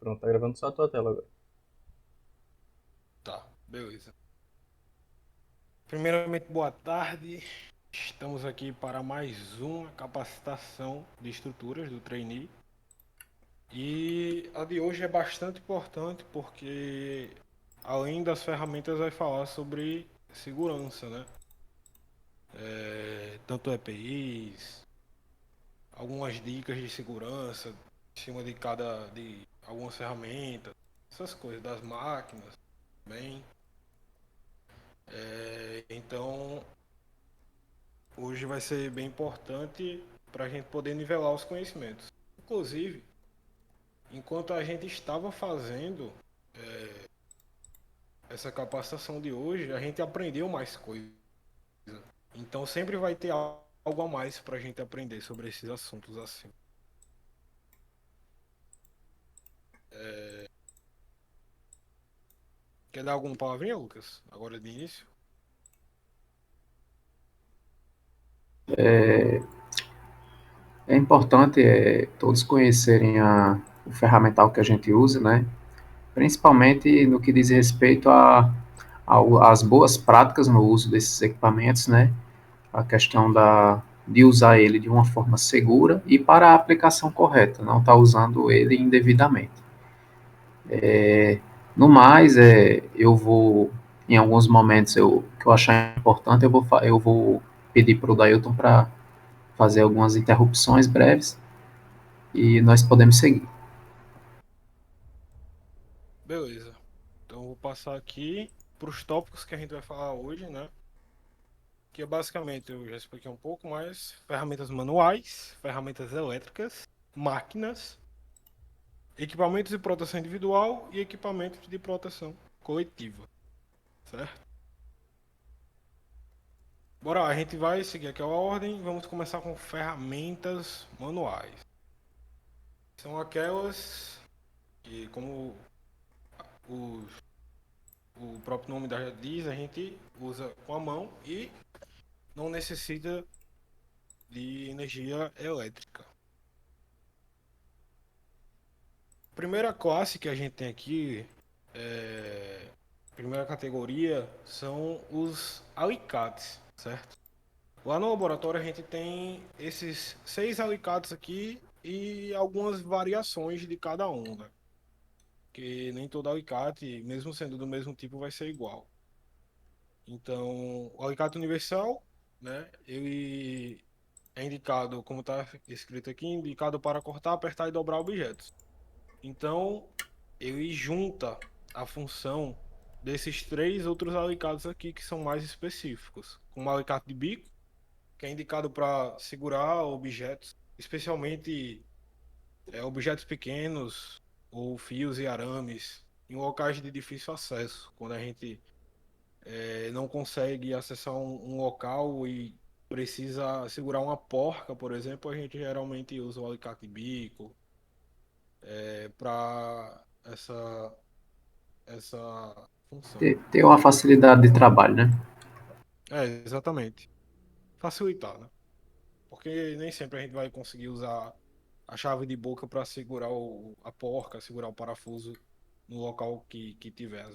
Pronto, tá gravando só a tua tela agora. Tá, beleza. Primeiramente, boa tarde. Estamos aqui para mais uma capacitação de estruturas do trainee. E a de hoje é bastante importante porque, além das ferramentas, vai falar sobre segurança, né? Tanto EPIs, algumas dicas de segurança em cima de algumas ferramentas, essas coisas das máquinas, bem. Então, hoje vai ser bem importante para a gente poder nivelar os conhecimentos. Inclusive, enquanto a gente estava fazendo essa capacitação de hoje, a gente aprendeu mais coisas. Então sempre vai ter algo a mais para a gente aprender sobre esses assuntos assim. Quer dar alguma palavrinha, Lucas? Agora de início? É importante todos conhecerem o ferramental que a gente usa, né? Principalmente no que diz respeito às boas práticas no uso desses equipamentos, né? A questão de usar ele de uma forma segura e para a aplicação correta, não estar usando ele indevidamente. No mais, eu vou, em alguns momentos que eu achar importante, eu vou pedir para o Dailton para fazer algumas interrupções breves e nós podemos seguir. Beleza. Então eu vou passar aqui para os tópicos que a gente vai falar hoje, né? Que é basicamente, eu já expliquei um pouco mais, ferramentas manuais, ferramentas elétricas, máquinas, equipamentos de proteção individual e equipamentos de proteção coletiva, certo? Bora, a gente vai seguir aqui a ordem. Vamos começar com ferramentas manuais. São aquelas que, como o, o próprio nome já diz, a gente usa com a mão e não necessita de energia elétrica. A primeira classe que a gente tem aqui, primeira categoria, são os alicates, certo? Lá no laboratório a gente tem esses 6 alicates aqui e algumas variações de cada um, né? Que nem todo alicate, mesmo sendo do mesmo tipo, vai ser igual. Então, o alicate universal, né? Ele é indicado, como está escrito aqui, indicado para cortar, apertar e dobrar objetos. Então, ele junta a função desses 3 outros alicates aqui que são mais específicos. Como o alicate de bico, que é indicado para segurar objetos, especialmente objetos pequenos ou fios e arames em locais de difícil acesso, quando a gente não consegue acessar um local e precisa segurar uma porca, por exemplo, a gente geralmente usa o alicate de bico para essa função. Ter uma facilidade de trabalho, né? Exatamente. Facilitar, né? Porque nem sempre a gente vai conseguir usar a chave de boca para segurar a porca, segurar o parafuso no local que tiver.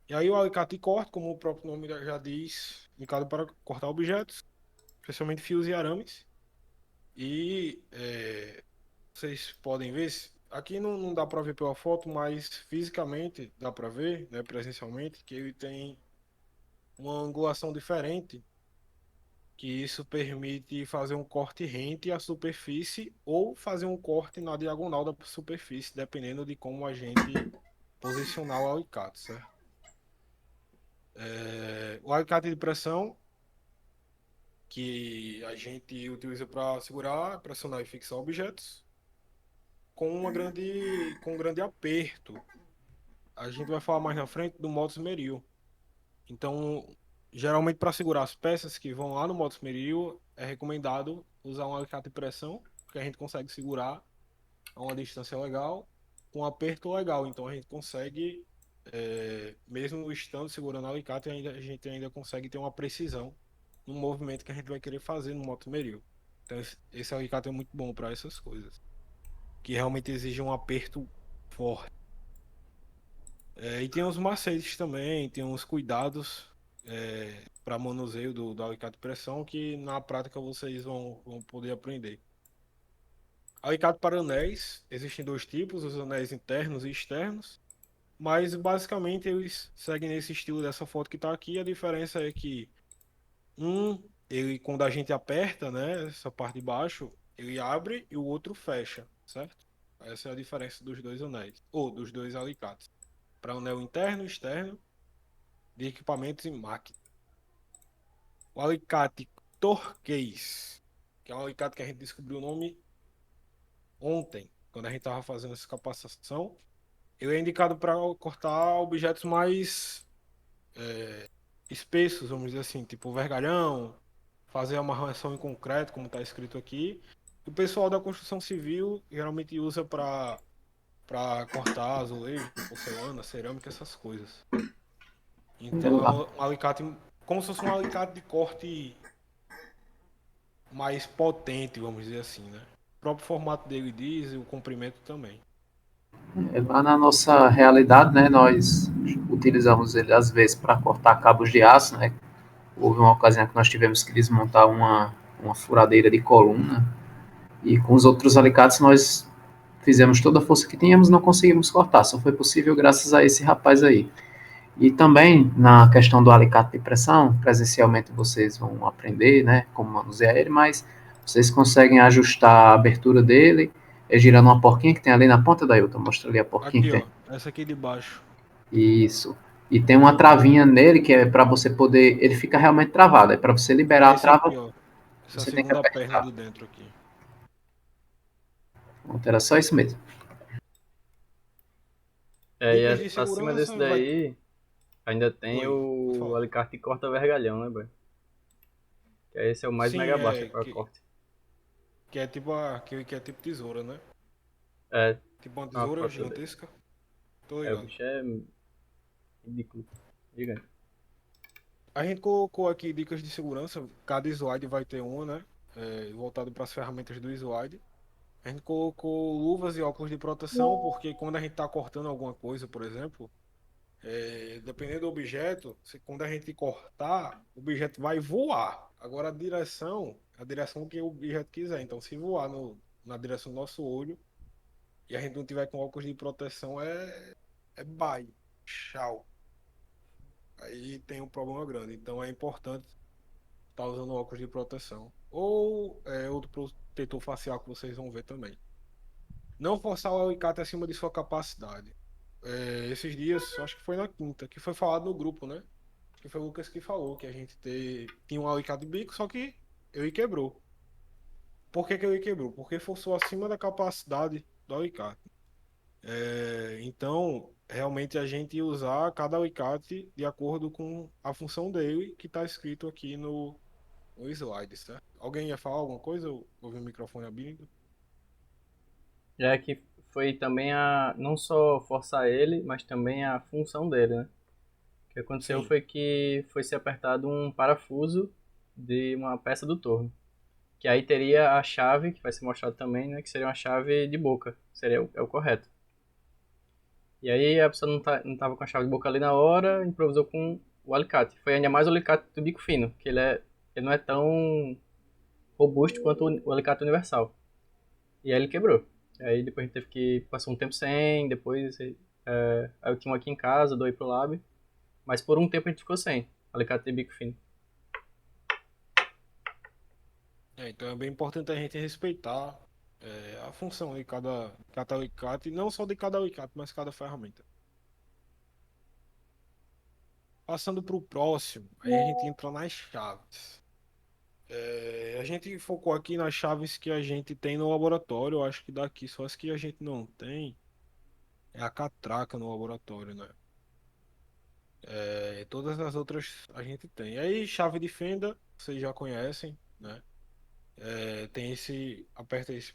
E aí o alicate de corte, como o próprio nome já diz, indicado para cortar objetos, especialmente fios e arames. E vocês podem ver, aqui não dá para ver pela foto, mas fisicamente dá para ver, né, presencialmente, que ele tem uma angulação diferente, que isso permite fazer um corte rente à superfície ou fazer um corte na diagonal da superfície, dependendo de como a gente posicionar o alicate, certo? O alicate de pressão, que a gente utiliza para segurar, pressionar e fixar objetos, com um grande aperto. A gente vai falar mais na frente do modo esmeril. Então, geralmente para segurar as peças que vão lá no modo esmeril, é recomendado usar um alicate de pressão, porque a gente consegue segurar a uma distância legal, com um aperto legal. Então a gente consegue, mesmo estando segurando o alicate, a gente ainda consegue ter uma precisão no movimento que a gente vai querer fazer no modo esmeril. Então esse alicate é muito bom para essas coisas, que realmente exigem um aperto forte. E tem uns macetes também, tem uns cuidados para manuseio do alicate de pressão que na prática vocês vão poder aprender. Alicate para anéis, existem dois tipos, os anéis internos e externos, mas basicamente eles seguem nesse estilo dessa foto que está aqui. A diferença é que ele quando a gente aperta, né, essa parte de baixo, ele abre e o outro fecha, certo? Essa é a diferença dos dois anéis, ou dos dois alicates. Para anel interno e externo, de equipamentos e máquinas. O alicate Torquês, que é um alicate que a gente descobriu o nome ontem, quando a gente estava fazendo essa capacitação. Ele é indicado para cortar objetos mais espessos, vamos dizer assim, tipo vergalhão, fazer amarração em concreto, como está escrito aqui. O pessoal da construção civil geralmente usa para cortar azulejo, porcelana, cerâmica, essas coisas. Sei Então é lá. um alicate, como se fosse um alicate de corte mais potente, vamos dizer assim, né? O próprio formato dele diz e o comprimento também. Lá na nossa realidade, né, nós utilizamos ele às vezes para cortar cabos de aço, né? Houve uma ocasião que nós tivemos que desmontar uma furadeira de coluna e com os outros alicates nós fizemos toda a força que tínhamos, não conseguimos cortar. Só foi possível graças a esse rapaz aí. E também na questão do alicate de pressão, presencialmente vocês vão aprender, né, como manusear ele, mas vocês conseguem ajustar a abertura dele, girando uma porquinha que tem ali na ponta da Hilton. Mostra ali a porquinha que Aqui, tem. ó. Essa aqui de baixo. Isso. E tem uma travinha nele que é para você poder. Ele fica realmente travado. É para você liberar É a esse aqui, trava, ó. Essa você tem que segunda perna apertar. de dentro aqui. Pronto, era só isso mesmo. E Dicas de acima desse segurança, vai. daí, ainda tem Oi, pode o falar. alicate corta-vergalhão, né, boy? Que esse é o mais Sim, mega baixa para corte. que é tipo que é tipo tesoura, né? É, Tipo uma uma tesoura foto dele. gigantesca. Tô É, o ligado. bicho é ridículo. Gigante. A gente colocou aqui dicas de segurança. Cada slide vai ter uma, né? Voltado para as ferramentas do slide. A gente colocou luvas e óculos de proteção, porque quando a gente está cortando alguma coisa, por exemplo, dependendo do objeto, quando a gente cortar, o objeto vai voar. Agora a direção que o objeto quiser. Então, se voar na direção do nosso olho e a gente não tiver com óculos de proteção, é bye. Tchau. Aí tem um problema grande. Então, é importante estar usando óculos de proteção. Ou outro protetor facial que vocês vão ver também. Não forçar o alicate acima de sua capacidade. Esses dias, acho que foi na quinta, que foi falado no grupo, né? Acho que foi o Lucas que falou que a gente tinha um alicate de bico, só que ele quebrou. Por que ele quebrou? Porque forçou acima da capacidade do alicate. Então, realmente a gente ia usar cada alicate de acordo com a função dele, que está escrito aqui no slide, certo? Alguém ia falar alguma coisa? Eu ouvi o microfone abrindo. Já que foi também não só forçar ele, mas também a função dele, né? O que aconteceu Sim. foi que foi se apertado um parafuso de uma peça do torno. Que aí teria a chave, que vai ser mostrado também, né? Que seria uma chave de boca. Seria o correto. E aí a pessoa não tava com a chave de boca ali na hora, improvisou com o alicate. Foi ainda mais o alicate do bico fino, que ele não é tão robusto quanto o alicate universal. E aí ele quebrou. Aí depois a gente teve que passar um tempo sem, depois aí eu tinha um aqui em casa, doei pro lab. Mas por um tempo a gente ficou sem alicate de bico fino. Então é bem importante a gente respeitar a função de cada alicate, não só de cada alicate, mas cada ferramenta. Passando para o próximo, aí a gente entra nas chaves. A gente focou aqui nas chaves que a gente tem no laboratório. Eu acho que daqui só as que a gente não tem é a catraca no laboratório, né? Todas as outras a gente tem. Aí chave de fenda, vocês já conhecem, né? Tem aperta esse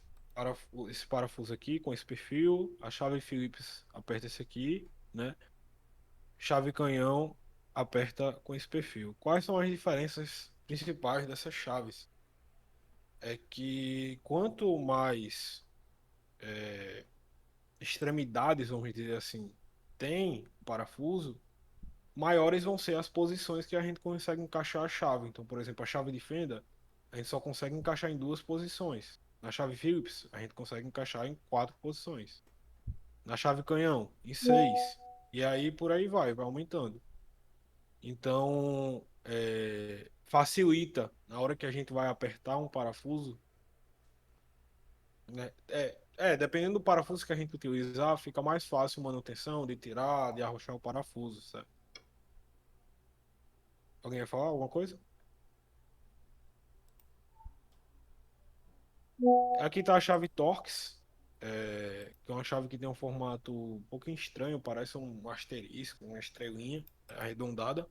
parafuso aqui com esse perfil. A chave Phillips aperta esse aqui, né? Chave canhão aperta com esse perfil. Quais são as diferenças principais dessas chaves? É que quanto mais extremidades, vamos dizer assim, tem parafuso, maiores vão ser as posições que a gente consegue encaixar a chave. Então, por exemplo, a chave de fenda, a gente só consegue encaixar em 2 posições. Na chave Phillips, a gente consegue encaixar em 4 posições. Na chave canhão, em 6. E aí por aí vai aumentando. Então, facilita na hora que a gente vai apertar um parafuso, né? Dependendo do parafuso que a gente utilizar, fica mais fácil a manutenção de tirar, de arrochar o parafuso, certo? Alguém vai falar alguma coisa? Aqui tá a chave Torx, que é uma chave que tem um formato um pouquinho estranho, parece um asterisco, uma estrelinha arredondada.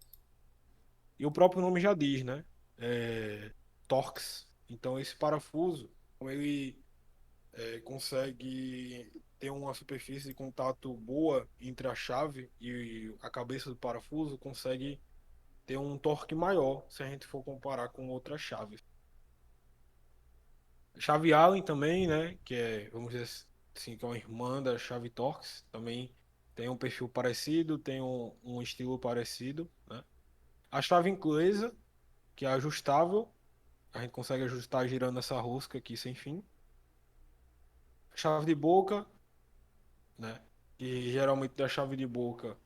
E o próprio nome já diz, né? Torx. Então esse parafuso, como ele consegue ter uma superfície de contato boa entre a chave e a cabeça do parafuso, consegue ter um torque maior se a gente for comparar com outras chaves. Chave Allen também, né? Que é, vamos dizer assim, que é uma irmã da chave Torx. Também tem um perfil parecido, tem um estilo parecido, né? A chave inglesa, que é ajustável. A gente consegue ajustar girando essa rosca aqui sem fim. Chave de boca, né? E geralmente da chave de boca,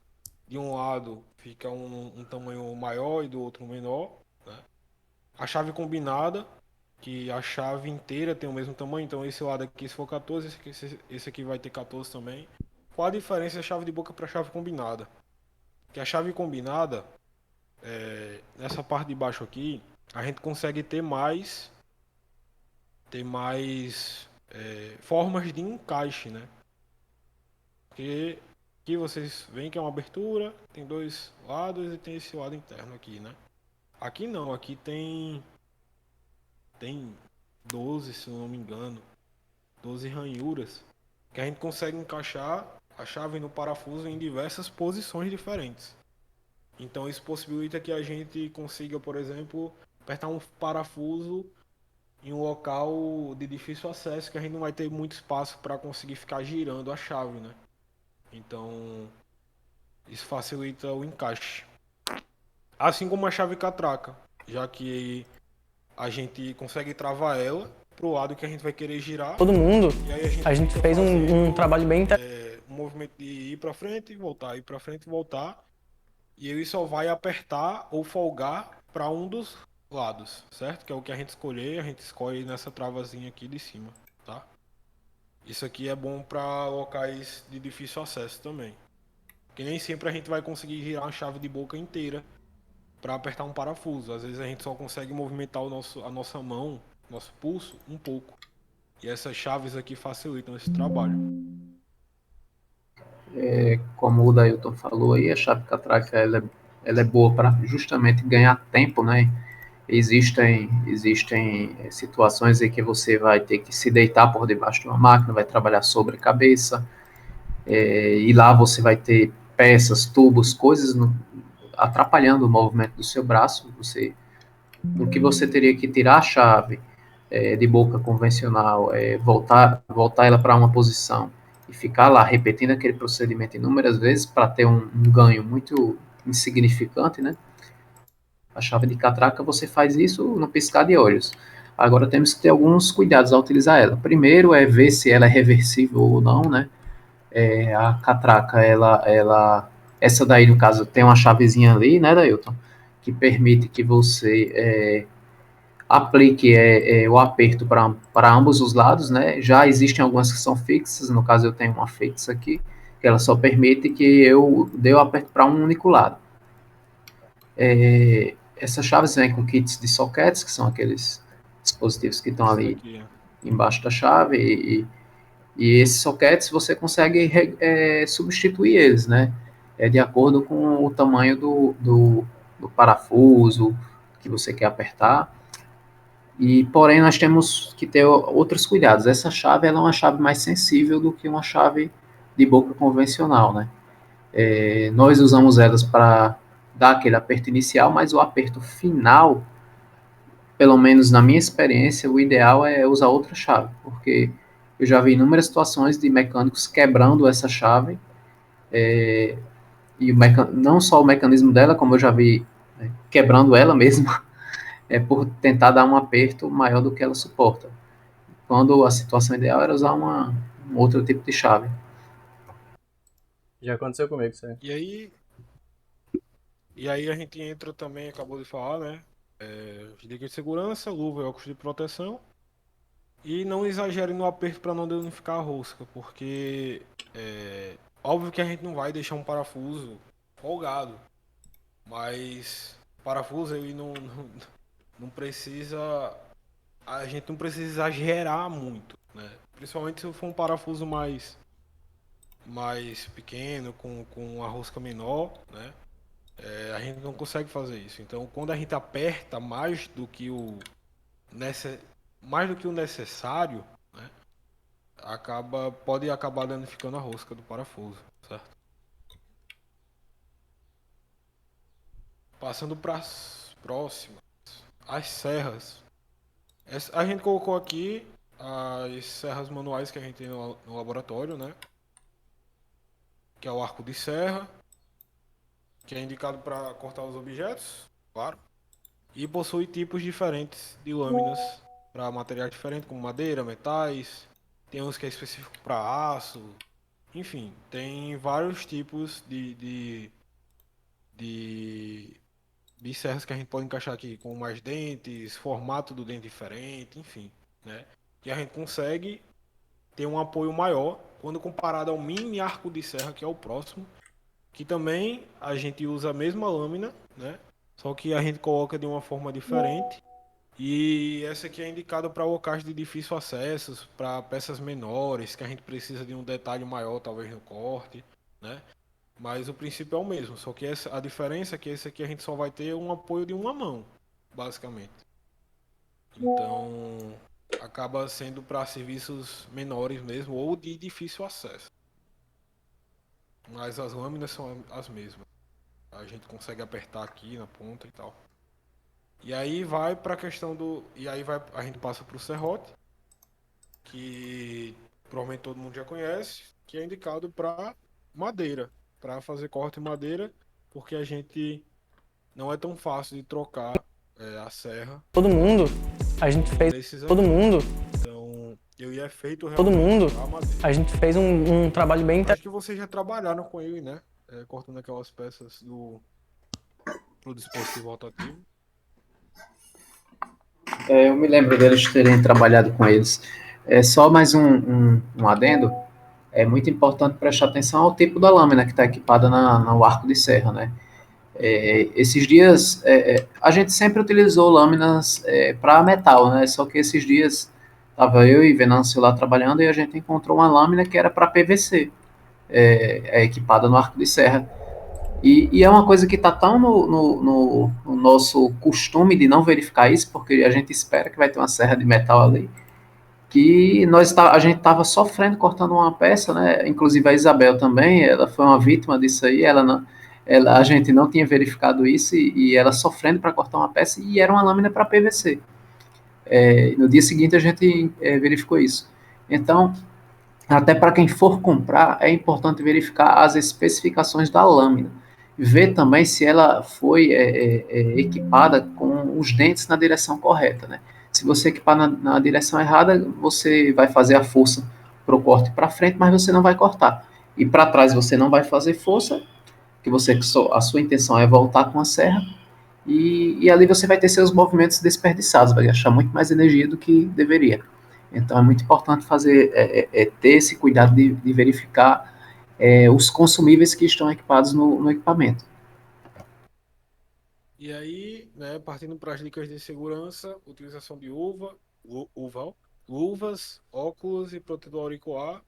de um lado fica um tamanho maior e do outro menor, né? A chave combinada, que a chave inteira tem o mesmo tamanho, então esse lado aqui se for 14, esse aqui vai ter 14 também. Qual a diferença da chave de boca para a chave combinada? Que a chave combinada, nessa parte de baixo aqui, a gente consegue ter mais formas de encaixe, né? Porque aqui vocês veem que é uma abertura, tem 2 lados e tem esse lado interno aqui, né? Aqui não, aqui tem 12, se eu não me engano, 12 ranhuras, que a gente consegue encaixar a chave no parafuso em diversas posições diferentes. Então isso possibilita que a gente consiga, por exemplo, apertar um parafuso em um local de difícil acesso, que a gente não vai ter muito espaço para conseguir ficar girando a chave, né? Então isso facilita o encaixe. Assim como a chave catraca, já que a gente consegue travar ela pro lado que a gente vai querer girar. Todo mundo, E aí a gente fez um trabalho bem um movimento de ir para frente e voltar, ir para frente e voltar. E ele só vai apertar ou folgar para um dos lados, certo? Que é o que a gente escolher, a gente escolhe nessa travazinha aqui de cima, tá? Isso aqui é bom para locais de difícil acesso também. Porque nem sempre a gente vai conseguir girar uma chave de boca inteira para apertar um parafuso. Às vezes a gente só consegue movimentar a nossa mão, nosso pulso, um pouco. E essas chaves aqui facilitam esse trabalho. Como o Dailton falou aí, a chave catraca ela é boa para justamente ganhar tempo, né? Existem situações em que você vai ter que se deitar por debaixo de uma máquina, vai trabalhar sobre a cabeça, e lá você vai ter peças, tubos, coisas atrapalhando o movimento do seu braço. No que você teria que tirar a chave de boca convencional, voltar ela para uma posição e ficar lá repetindo aquele procedimento inúmeras vezes para ter um ganho muito insignificante, né? A chave de catraca você faz isso no piscar de olhos. Agora temos que ter alguns cuidados ao utilizar ela. Primeiro é ver se ela é reversível ou não, né? A catraca, essa daí no caso tem uma chavezinha ali, né, Dailton, que permite que você aplique o aperto para ambos os lados, né? Já existem algumas que são fixas, no caso eu tenho uma fixa aqui, que ela só permite que eu dê o aperto para um único lado. Essas chaves vêm com kits de sockets, que são aqueles dispositivos que estão ali embaixo da chave, e esses sockets você consegue substituir eles, né? De acordo com o tamanho do parafuso que você quer apertar. Porém, nós temos que ter outros cuidados. Essa chave ela é uma chave mais sensível do que uma chave de boca convencional, né? Nós usamos elas para dar aquele aperto inicial, mas o aperto final, pelo menos na minha experiência, o ideal é usar outra chave, porque eu já vi inúmeras situações de mecânicos quebrando essa chave, e não só o mecanismo dela, como eu já vi quebrando ela mesmo, por tentar dar um aperto maior do que ela suporta. Quando a situação ideal era usar um outro tipo de chave. Já aconteceu comigo isso aí. E aí, e aí a gente entra também, acabou de falar, né? Dica de segurança, luva e óculos de proteção. E não exagere no aperto para não danificar a rosca, porque óbvio que a gente não vai deixar um parafuso folgado, mas parafuso ele não precisa, a gente não precisa exagerar muito, né? Principalmente se for um parafuso mais pequeno, com uma rosca menor, né? A gente não consegue fazer isso. Então, quando a gente aperta nesse, mais do que o necessário, né? Pode acabar danificando a rosca do parafuso, certo? Passando para as próximas, as serras. A gente colocou aqui as serras manuais que a gente tem no laboratório, né? Que é o arco de serra, que é indicado para cortar os objetos, claro. E possui tipos diferentes de lâminas para materiais diferentes, como madeira, metais. Tem uns que é específico para aço. Enfim, tem vários tipos de, de serras que a gente pode encaixar aqui com mais dentes, formato do dente diferente, enfim, né? E a gente consegue ter um apoio maior quando comparado ao mini arco de serra, que é o próximo, que também a gente usa a mesma lâmina, né? Só que a gente coloca de uma forma diferente. E essa aqui é indicada para locais de difícil acesso, para peças menores, que a gente precisa de um detalhe maior, talvez no corte, né? Mas o princípio é o mesmo, só que a diferença é que esse aqui a gente só vai ter um apoio de uma mão, basicamente. Então, acaba sendo para serviços menores mesmo ou de difícil acesso. Mas as lâminas são as mesmas. A gente consegue apertar aqui na ponta e tal. E aí vai para a questão do. E aí a gente passa para o serrote, que provavelmente todo mundo já conhece, que é indicado para madeira, para fazer corte em madeira, porque a gente não é tão fácil de trocar a serra Todo mundo, a gente fez. desses Todo aqui. mundo, Então, ele é feito todo realmente mundo, para madeira. a gente fez um trabalho bem Acho que vocês já trabalharam com ele, né? Cortando aquelas peças pro dispositivo rotativo. Eu me lembro deles terem trabalhado com eles. Só mais um adendo. É muito importante prestar atenção ao tipo da lâmina que está equipada no arco de serra, né? Esses dias, a gente sempre utilizou lâminas para metal, né? Só que esses dias estava eu e Venâncio lá trabalhando e a gente encontrou uma lâmina que era para PVC, equipada no arco de serra. E é uma coisa que está tão no nosso costume de não verificar isso, porque a gente espera que vai ter uma serra de metal ali, que a gente estava sofrendo cortando uma peça, né? Inclusive a Isabel também, ela foi uma vítima disso aí, a gente não tinha verificado isso e ela sofrendo para cortar uma peça e era uma lâmina para PVC. No dia seguinte a gente verificou isso. Então, até para quem for comprar, é importante verificar as especificações da lâmina. Ver também se ela foi equipada com os dentes na direção correta, né? Se você equipar na direção errada, você vai fazer a força para o corte para frente, mas você não vai cortar. E para trás você não vai fazer força, que a sua intenção é voltar com a serra, e ali você vai ter seus movimentos desperdiçados, vai gastar muito mais energia do que deveria. Então é muito importante ter esse cuidado de verificar os consumíveis que estão equipados no equipamento. E aí, né, partindo para as dicas de segurança, utilização de uva, luvas, óculos e protetor auricular.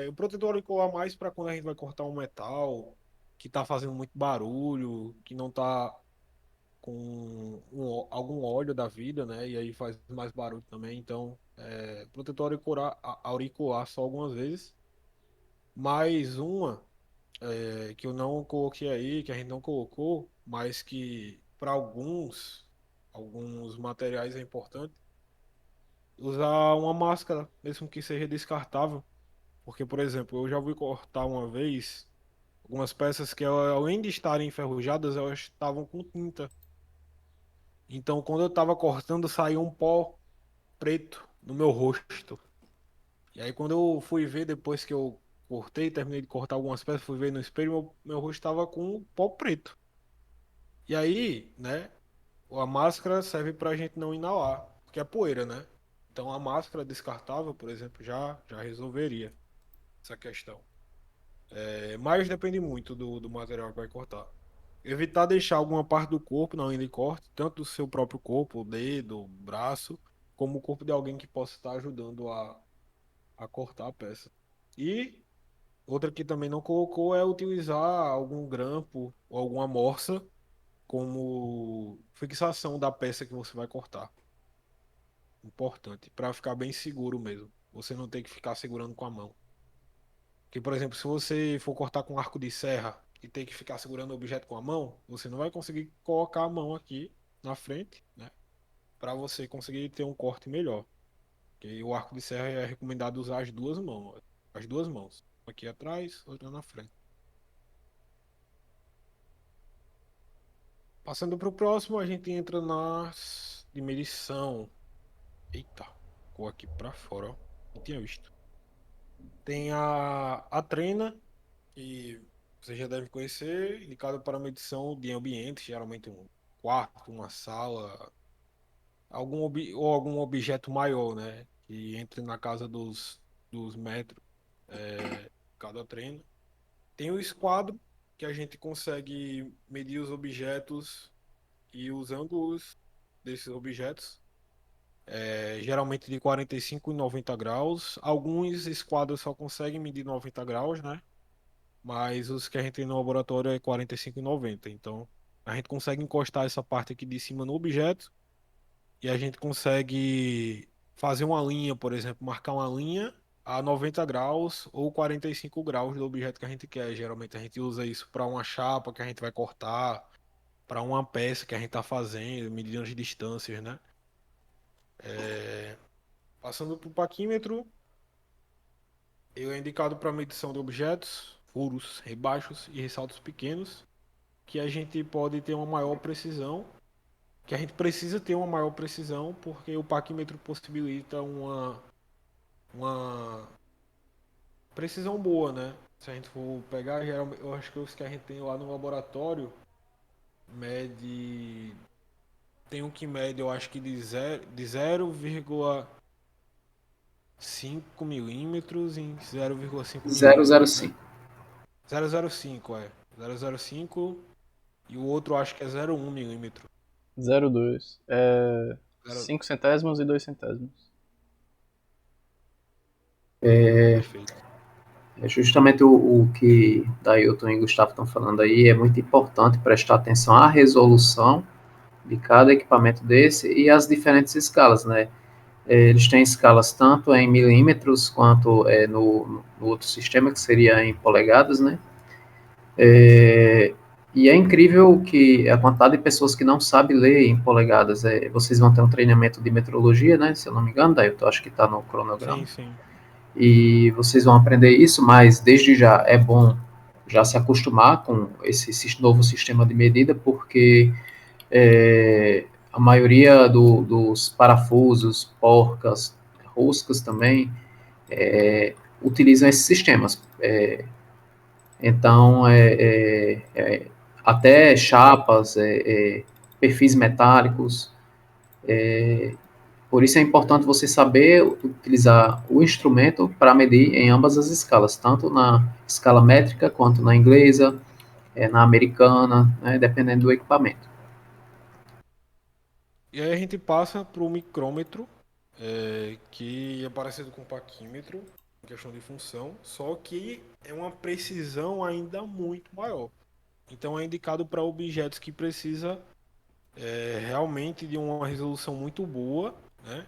O protetor auricular mais para quando a gente vai cortar um metal que está fazendo muito barulho, que não está com algum óleo da vida, né? E aí faz mais barulho também. Então, protetor auricular só algumas vezes. Mais uma que eu não coloquei aí, que a gente não colocou, mas que para alguns materiais é importante, usar uma máscara, mesmo que seja descartável. Porque, por exemplo, eu já fui cortar uma vez algumas peças que, além de estarem enferrujadas, elas estavam com tinta. Então, quando eu estava cortando, saía um pó preto no meu rosto. E aí, quando eu fui ver, depois que eu cortei, terminei de cortar algumas peças, fui ver no espelho, meu rosto estava com um pó preto. E aí, né, a máscara serve pra gente não inalar, porque é poeira, né? Então, a máscara descartável, por exemplo, já resolveria essa questão. Mas depende muito do material que vai cortar. Evitar deixar alguma parte do corpo na linha de corte, tanto do seu próprio corpo, o dedo, o braço, como o corpo de alguém que possa estar ajudando a cortar a peça. E outra que também não colocou é utilizar algum grampo ou alguma morsa como fixação da peça que você vai cortar. Importante, para ficar bem seguro mesmo. Você não tem que ficar segurando com a mão. Que, por exemplo, se você for cortar com arco de serra e ter que ficar segurando o objeto com a mão, você não vai conseguir colocar a mão aqui na frente, né? Para você conseguir ter um corte melhor. Porque o arco de serra é recomendado usar as duas mãos, uma aqui atrás, outra na frente. Passando para o próximo, a gente entra nas de medição. Eita, ficou aqui para fora, ó. Não tinha visto. Tem a trena, que você já deve conhecer, indicado para medição de ambiente, geralmente um quarto, uma sala, ou algum objeto maior, né? Que entre na casa dos metros, cada trena. Tem o esquadro, que a gente consegue medir os objetos e os ângulos desses objetos, geralmente de 45 e 90 graus. Alguns esquadros só conseguem medir 90 graus, né? Mas os que a gente tem no laboratório é 45 e 90. Então, a gente consegue encostar essa parte aqui de cima no objeto e a gente consegue fazer uma linha, por exemplo, marcar uma linha a 90 graus ou 45 graus do objeto que a gente quer. Geralmente a gente usa isso para uma chapa que a gente vai cortar, para uma peça que a gente está fazendo, medindo as distâncias, né? Passando para o paquímetro, ele é indicado para medição de objetos, furos, rebaixos e ressaltos pequenos, que a gente pode ter uma maior precisão, que a gente precisa ter uma maior precisão, porque o paquímetro possibilita uma precisão boa, né? Se a gente for pegar, geralmente, eu acho que os que a gente tem lá no laboratório mede. Tem um que mede, eu acho que de 0,5 milímetros em 0,5 milímetros, né? 005. 0,05 é. 0,05 e o outro acho que é 0,1 milímetro. 0,2. É Zero- 5 centésimos e 2 centésimos. Perfeito. É justamente o que Dailton e Gustavo estão falando aí, é muito importante prestar atenção à resolução de cada equipamento desse e as diferentes escalas, né? Eles têm escalas tanto em milímetros quanto no outro sistema, que seria em polegadas, né? E é incrível que a quantidade de pessoas que não sabem ler em polegadas. Vocês vão ter um treinamento de metrologia, né? Se eu não me engano, daí eu acho que está no cronograma. Sim, sim. E vocês vão aprender isso, mas desde já é bom já se acostumar com esse novo sistema de medida, porque a maioria dos parafusos, porcas, roscas também, utilizam esses sistemas. Então, até chapas, perfis metálicos. Por isso é importante você saber utilizar o instrumento para medir em ambas as escalas, tanto na escala métrica quanto na inglesa, na americana, né, dependendo do equipamento. E aí a gente passa para o micrômetro, que é parecido com o paquímetro, em questão de função, só que é uma precisão ainda muito maior. Então é indicado para objetos que precisa realmente de uma resolução muito boa, né?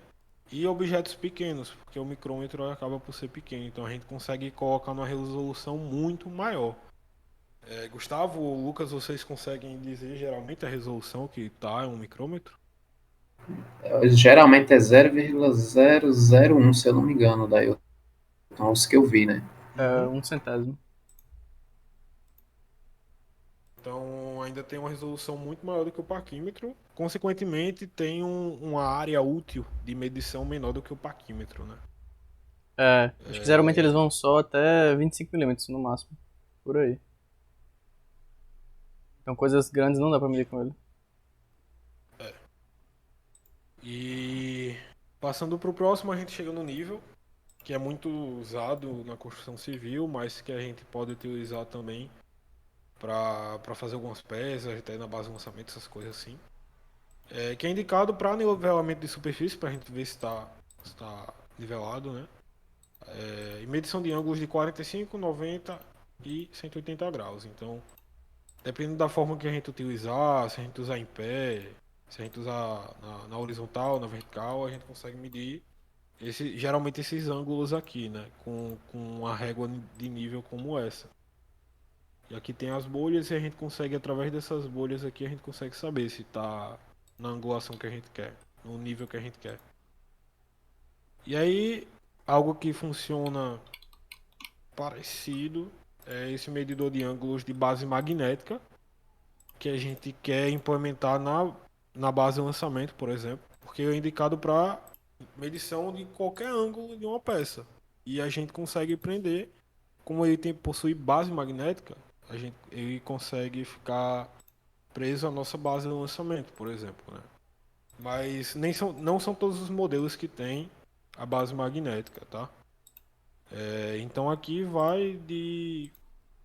E objetos pequenos, porque o micrômetro acaba por ser pequeno, então a gente consegue colocar numa resolução muito maior. Gustavo ou Lucas, vocês conseguem dizer geralmente a resolução que está em um micrômetro? Geralmente é 0,001, se eu não me engano, daí então, os que eu vi, né? É Uhum. 1 centésimo. Então ainda tem uma resolução muito maior do que o parquímetro. Consequentemente, tem uma área útil de medição menor do que o parquímetro, né? É, acho que geralmente eles vão só até 25 mm no máximo. Por aí. Então coisas grandes não dá pra medir com ele. E passando para o próximo, a gente chega no nível, que é muito usado na construção civil, mas que a gente pode utilizar também para fazer algumas peças, até na base de lançamento, essas coisas assim. Que é indicado para nivelamento de superfície, para a gente ver se está nivelado, né? E medição de ângulos de 45, 90 e 180 graus. Então, dependendo da forma que a gente utilizar, se a gente usar em pé, se a gente usar na horizontal, na vertical, a gente consegue medir geralmente esses ângulos aqui, né? Com uma régua de nível como essa. E aqui tem as bolhas e a gente consegue, através dessas bolhas aqui, a gente consegue saber se está na angulação que a gente quer, no nível que a gente quer. E aí, algo que funciona parecido é esse medidor de ângulos de base magnética, que a gente quer implementar na base de lançamento, por exemplo, porque é indicado para medição de qualquer ângulo de uma peça. E a gente consegue prender, como possui base magnética, ele consegue ficar preso à nossa base de lançamento, por exemplo, né? Mas não são todos os modelos que têm a base magnética, tá? Então aqui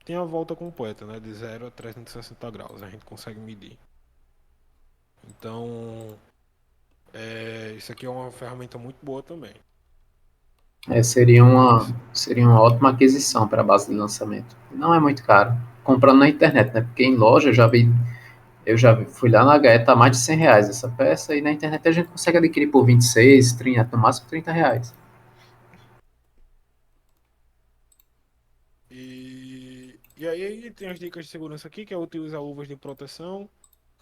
tem a volta completa, né? De 0 a 360 graus, a gente consegue medir. Então, isso aqui é uma ferramenta muito boa também. Seria uma ótima aquisição para a base de lançamento. Não é muito caro. Comprando na internet, né? Porque em loja fui lá na HE, tá mais de R$ 100 essa peça, e na internet a gente consegue adquirir por 26, 30, no máximo R$ 30. E aí tem as dicas de segurança aqui, que é utilizar luvas de proteção,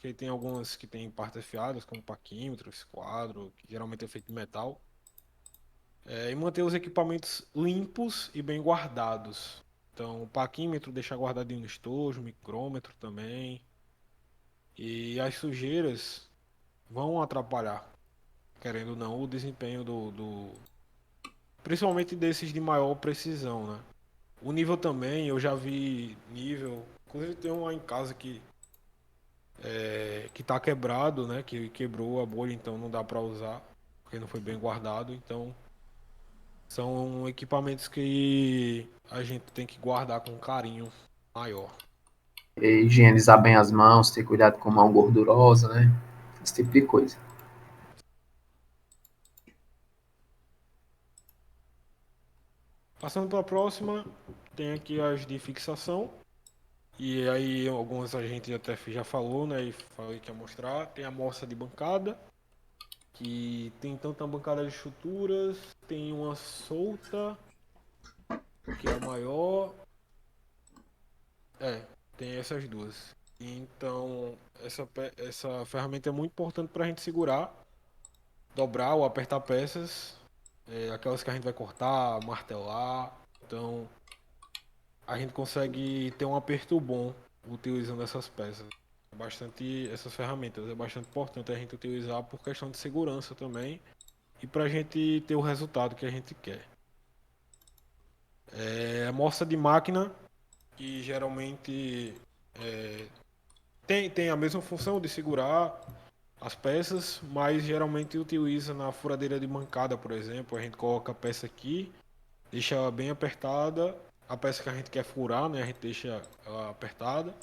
que tem algumas que tem partes afiadas, como paquímetro, esquadro, que geralmente é feito de metal. E manter os equipamentos limpos e bem guardados. Então, o paquímetro deixar guardadinho no estojo, micrômetro também. E as sujeiras vão atrapalhar, querendo ou não, o desempenho principalmente desses de maior precisão, né? O nível também, eu já vi nível. Inclusive tem um lá em casa que tá quebrado, né? Que quebrou a bolha, então não dá para usar, porque não foi bem guardado. Então são equipamentos que a gente tem que guardar com carinho maior. E higienizar bem as mãos, ter cuidado com mão gordurosa, né? Esse tipo de coisa. Passando para a próxima, tem aqui as de fixação. E aí algumas a gente até já falou, né? E falei que ia mostrar. Tem a moça de bancada, que tem tanto a bancada de estruturas, tem uma solta, que é a maior. Tem essas duas. Então, essa ferramenta é muito importante para a gente segurar, dobrar ou apertar peças, aquelas que a gente vai cortar, martelar. Então, a gente consegue ter um aperto bom utilizando essas peças. Essas ferramentas é bastante importante a gente utilizar por questão de segurança também e para a gente ter o resultado que a gente quer. Amostra de máquina, que geralmente tem a mesma função de segurar as peças, mas geralmente utiliza na furadeira de mancada, por exemplo. A gente coloca a peça aqui, deixa ela bem apertada, a peça que a gente quer furar, né, a gente deixa ela apertada.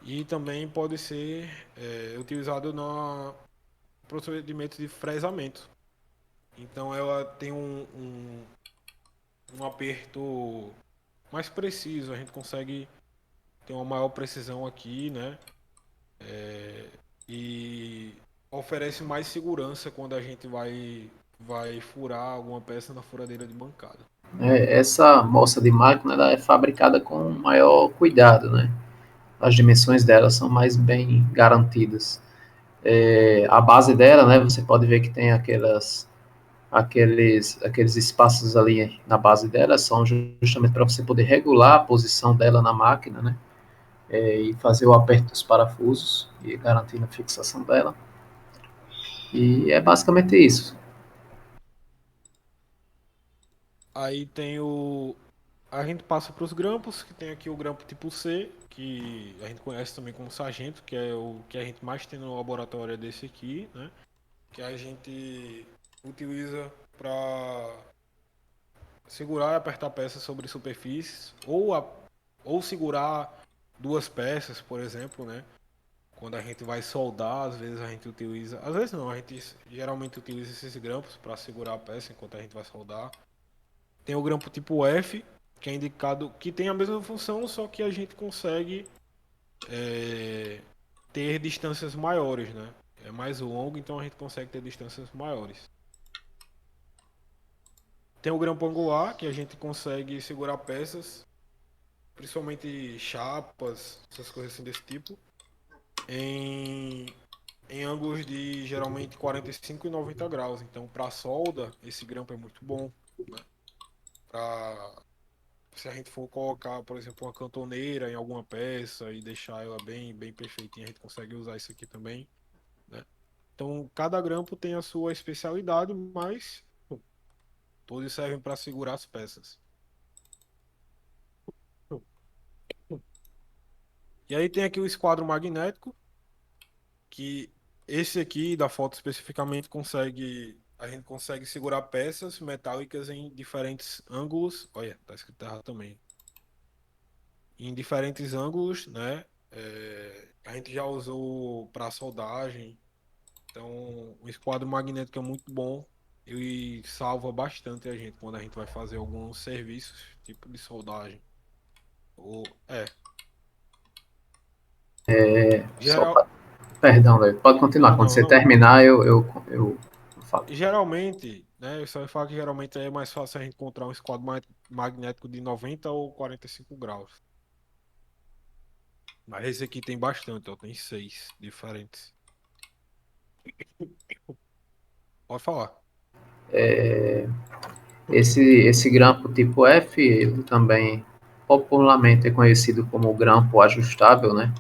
E também pode ser utilizado no procedimento de fresamento. Então ela tem um aperto mais preciso, a gente consegue ter uma maior precisão aqui, né? E oferece mais segurança quando a gente vai furar alguma peça na furadeira de bancada. Essa moça de máquina ela é fabricada com maior cuidado, né? As dimensões dela são mais bem garantidas. A base dela, né, você pode ver que tem aqueles espaços ali na base dela, são justamente para você poder regular a posição dela na máquina, né, e fazer o aperto dos parafusos e garantir a fixação dela. E é basicamente isso. Aí tem o. A gente passa para os grampos, que tem aqui o grampo tipo C, que a gente conhece também como sargento, que é o que a gente mais tem no laboratório é desse aqui, né? Que a gente utiliza para segurar e apertar peças sobre superfícies, ou segurar duas peças, por exemplo, né? Quando a gente vai soldar, às vezes a gente utiliza. Às vezes não, a gente geralmente utiliza esses grampos para segurar a peça enquanto a gente vai soldar. Tem o grampo tipo F, que é indicado que tem a mesma função, só que a gente consegue ter distâncias maiores, né? É mais longo, então a gente consegue ter distâncias maiores. Tem o grampo angular, que a gente consegue segurar peças, principalmente chapas, essas coisas assim desse tipo, em, em ângulos de geralmente 45 e 90 graus. Então, para solda, esse grampo é muito bom, né? Se a gente for colocar, por exemplo, uma cantoneira em alguma peça e deixar ela bem, bem perfeitinha, a gente consegue usar isso aqui também, né? Então, cada grampo tem a sua especialidade, mas todos servem para segurar as peças. E aí tem aqui o esquadro magnético, que esse aqui da foto especificamente a gente consegue segurar peças metálicas em diferentes ângulos. Olha, tá escrito errado também. Em diferentes ângulos, né? A gente já usou para soldagem. Então, o esquadro magnético é muito bom e salva bastante a gente quando a gente vai fazer alguns serviços, tipo de soldagem. Ou, Só, geral, perdão, velho. Pode continuar. não, Quando não, você não. terminar, eu falo. Geralmente, né, eu só falo que geralmente é mais fácil a gente encontrar um esquadro magnético de 90 ou 45 graus. Mas esse aqui tem bastante, ó, tem seis diferentes. Pode falar. Esse grampo tipo F, ele também popularmente é conhecido como grampo ajustável, né?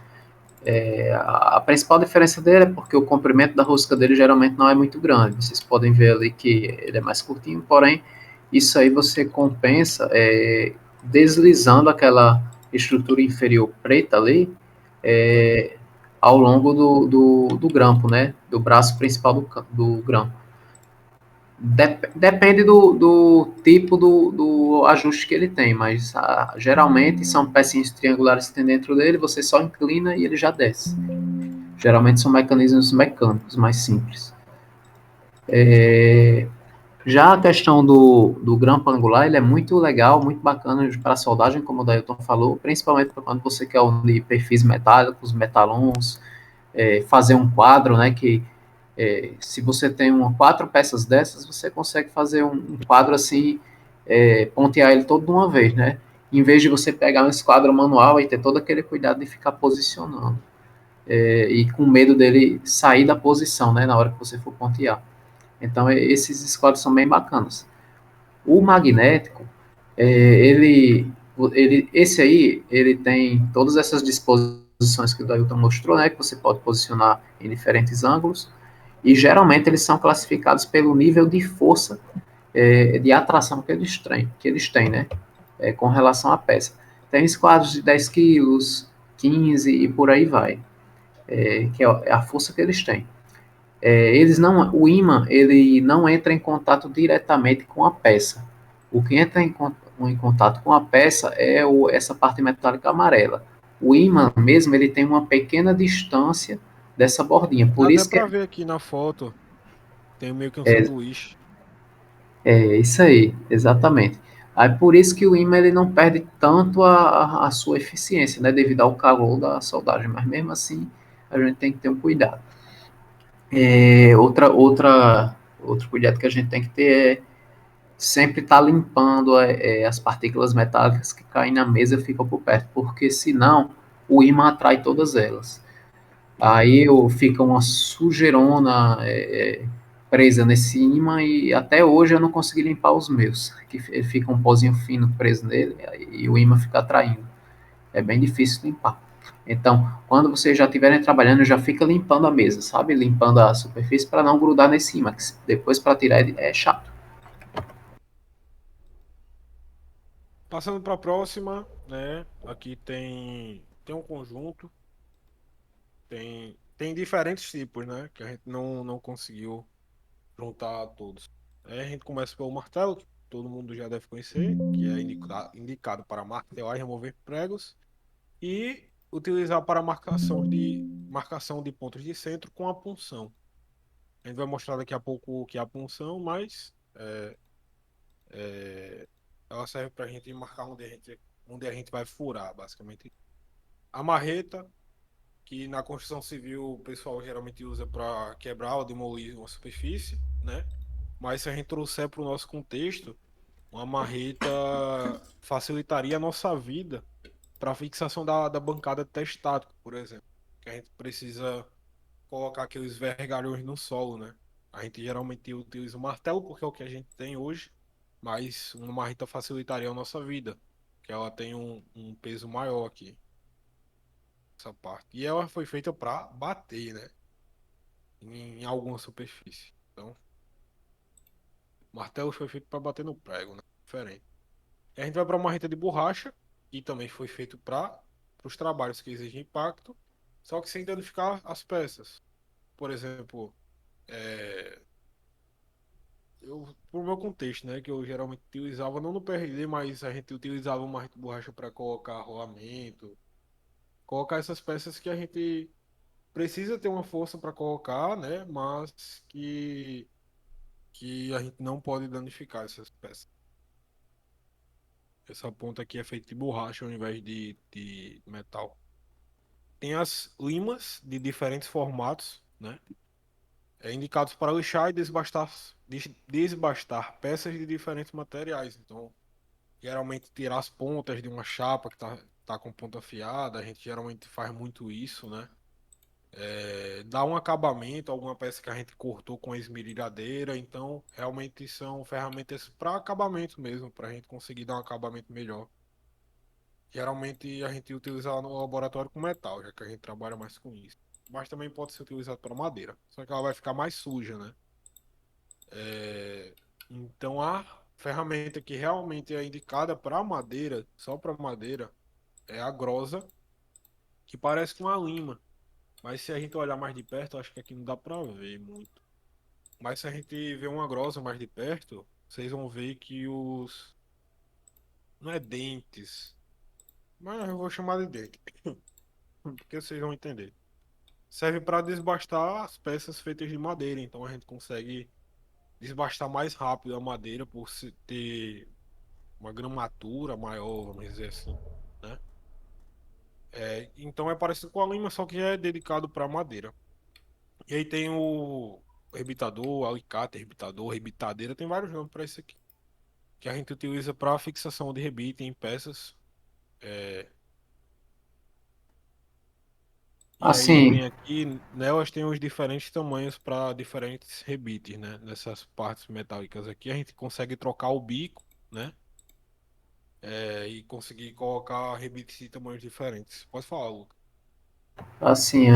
A principal diferença dele é porque o comprimento da rosca dele geralmente não é muito grande. Vocês podem ver ali que ele é mais curtinho, porém, isso aí você compensa deslizando aquela estrutura inferior preta ali ao longo do grampo, né? Do braço principal do grampo. Depende do tipo do ajuste que ele tem, mas geralmente são pecinhas triangulares que tem dentro dele, você só inclina e ele já desce. Geralmente são mecanismos mecânicos mais simples. Já a questão do grampo angular, ele é muito legal, muito bacana para soldagem, como o Dailton falou, principalmente quando você quer unir perfis metálicos, metalons, fazer um quadro, né, que se você tem quatro peças dessas, você consegue fazer um quadro assim, pontear ele todo de uma vez, né? Em vez de você pegar um esquadro manual e ter todo aquele cuidado de ficar posicionando. E com medo dele sair da posição, né? Na hora que você for pontear. Então, esses esquadros são bem bacanas. O magnético, esse aí, ele tem todas essas disposições que o Dailton mostrou, né? Que você pode posicionar em diferentes ângulos e geralmente eles são classificados pelo nível de força de atração que eles têm, né? Com relação à peça. Tem esquadros de 10 quilos, 15 e por aí vai, que é a força que eles têm. O ímã ele não entra em contato diretamente com a peça. O que entra em contato com a peça é essa parte metálica amarela. O ímã mesmo ele tem uma pequena distância dessa bordinha, Dá por até isso que pra ver aqui na foto. Tem meio que um é, sanduíche. É isso aí, exatamente. Aí por isso que o ímã ele não perde tanto a sua eficiência, né, devido ao calor da soldagem, mas mesmo assim a gente tem que ter um cuidado. Outro cuidado que a gente tem que ter é sempre estar limpando as partículas metálicas que caem na mesa e ficam por perto, porque senão o ímã atrai todas elas. Aí fica uma sujeirona presa nesse ímã e até hoje eu não consegui limpar os meus, que fica um pozinho fino preso nele e o ímã fica atraindo. É bem difícil limpar. Então, quando vocês já estiverem trabalhando, já fica limpando a mesa, sabe? Limpando a superfície para não grudar nesse ímã, que depois para tirar é chato. Passando para a próxima, né? Aqui tem um conjunto, tem diferentes tipos, né? Que a gente não conseguiu juntar todos. Aí a gente começa pelo martelo, que todo mundo já deve conhecer, que é indicado para martelar e remover pregos, e utilizar para marcação de pontos de centro com a punção. A gente vai mostrar daqui a pouco o que é a punção, mas é, ela serve para a gente marcar onde a gente vai furar, basicamente. A marreta, que na construção civil o pessoal geralmente usa para quebrar ou demolir uma superfície, né? Mas se a gente trouxer para o nosso contexto, uma marreta facilitaria a nossa vida para a fixação da bancada de teste estático, por exemplo. Que a gente precisa colocar aqueles vergalhões no solo, né? A gente geralmente utiliza o martelo porque é o que a gente tem hoje, mas uma marreta facilitaria a nossa vida, que ela tem um peso maior aqui, essa parte. E ela foi feita para bater, né? Em alguma superfície. Então, o martelo foi feito para bater no prego, né? Diferente. E a gente vai para uma marreta de borracha, que também foi feito para os trabalhos que exigem impacto, só que sem danificar as peças. Por exemplo, é, por meu contexto, né, que eu geralmente utilizava, não no PRD, mas a gente utilizava uma marreta de borracha para colocar rolamento, colocar essas peças que a gente precisa ter uma força para colocar, né, mas que a gente não pode danificar essas peças. Essa ponta aqui é feita de borracha ao invés de metal. Tem as limas de diferentes formatos, né? Indicados para lixar e desbastar peças de diferentes materiais. Então, geralmente tirar as pontas de uma chapa que tá com ponta afiada, a gente geralmente faz muito isso, né? Dar um acabamento, alguma peça que a gente cortou com a esmerilhadeira. Então, realmente são ferramentas para acabamento mesmo, para a gente conseguir dar um acabamento melhor. Geralmente a gente utiliza lá no laboratório com metal, já que a gente trabalha mais com isso. Mas também pode ser utilizado para madeira. Só que ela vai ficar mais suja, né? Então a ferramenta que realmente é indicada para madeira, só para madeira, é a grosa, que parece com a lima. Mas se a gente olhar mais de perto, acho que aqui não dá para ver muito. Mas se a gente ver uma grosa mais de perto, vocês vão ver que os. Não é dentes, mas eu vou chamar de dente, porque vocês vão entender. Serve para desbastar as peças feitas de madeira, então a gente consegue desbastar mais rápido a madeira por ter uma gramatura maior, vamos dizer assim, né? Então é parecido com a lima, só que é dedicado para madeira. E aí tem o rebitador, alicate, rebitador, rebitadeira, tem vários nomes para isso aqui, que a gente utiliza para fixação de rebite em peças. É, E aí Assim, tem aqui, nelas tem os diferentes tamanhos para diferentes rebites, né? Nessas partes metálicas aqui a gente consegue trocar o bico, né? E conseguir colocar rebites de tamanhos diferentes. Pode falar, Lucas. assim,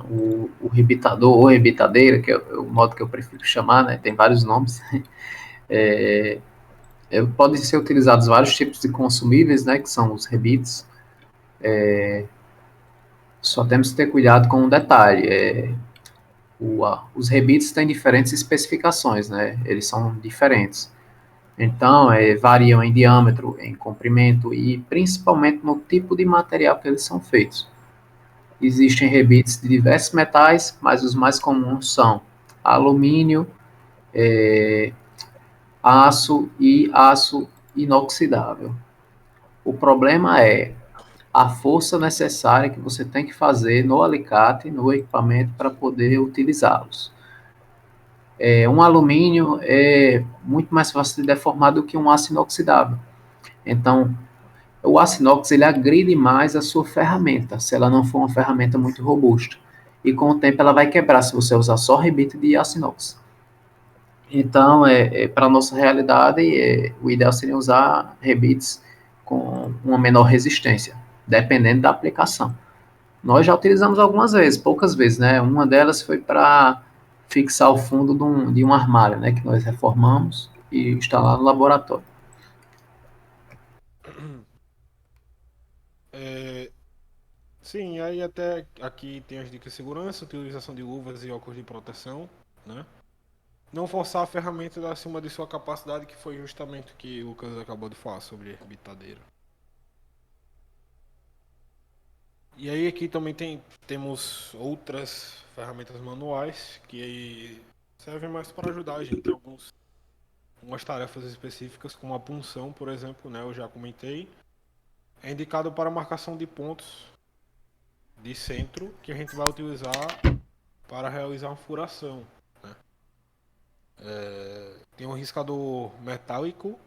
o rebitador ou rebitadeira, que é o modo que eu prefiro chamar, né? Tem vários nomes. Podem ser utilizados vários tipos de consumíveis, né? Que são os rebites. Só temos que ter cuidado com um detalhe. Os rebites têm diferentes especificações, né? Eles são diferentes. Então, variam em diâmetro, em comprimento e principalmente no tipo de material que eles são feitos. Existem rebites de diversos metais, mas os mais comuns são alumínio, aço e aço inoxidável. O problema é a força necessária que você tem que fazer no alicate, no equipamento, para poder utilizá-los. Um alumínio é muito mais fácil de deformar do que um aço inoxidável. Então, o aço inox ele agride mais a sua ferramenta, se ela não for uma ferramenta muito robusta. e com o tempo ela vai quebrar se você usar só rebite de aço inox. Então, para a nossa realidade, o ideal seria usar rebites com uma menor resistência, dependendo da aplicação. Nós já utilizamos algumas vezes, poucas vezes, né? Uma delas foi para fixar o fundo de um armário, né? Que nós reformamos e instalar no laboratório. Sim, aí até aqui tem as dicas de segurança, utilização de luvas e óculos de proteção, né? Não forçar a ferramenta acima de sua capacidade, que foi justamente o que o Lucas acabou de falar sobre rebitadeira. E aí aqui também temos outras ferramentas manuais que aí servem mais para ajudar a gente em algumas tarefas específicas, como a punção, por exemplo, né? Eu já comentei. É indicado para marcação de pontos de centro que a gente vai utilizar para realizar uma furação, né? Tem um riscador metálico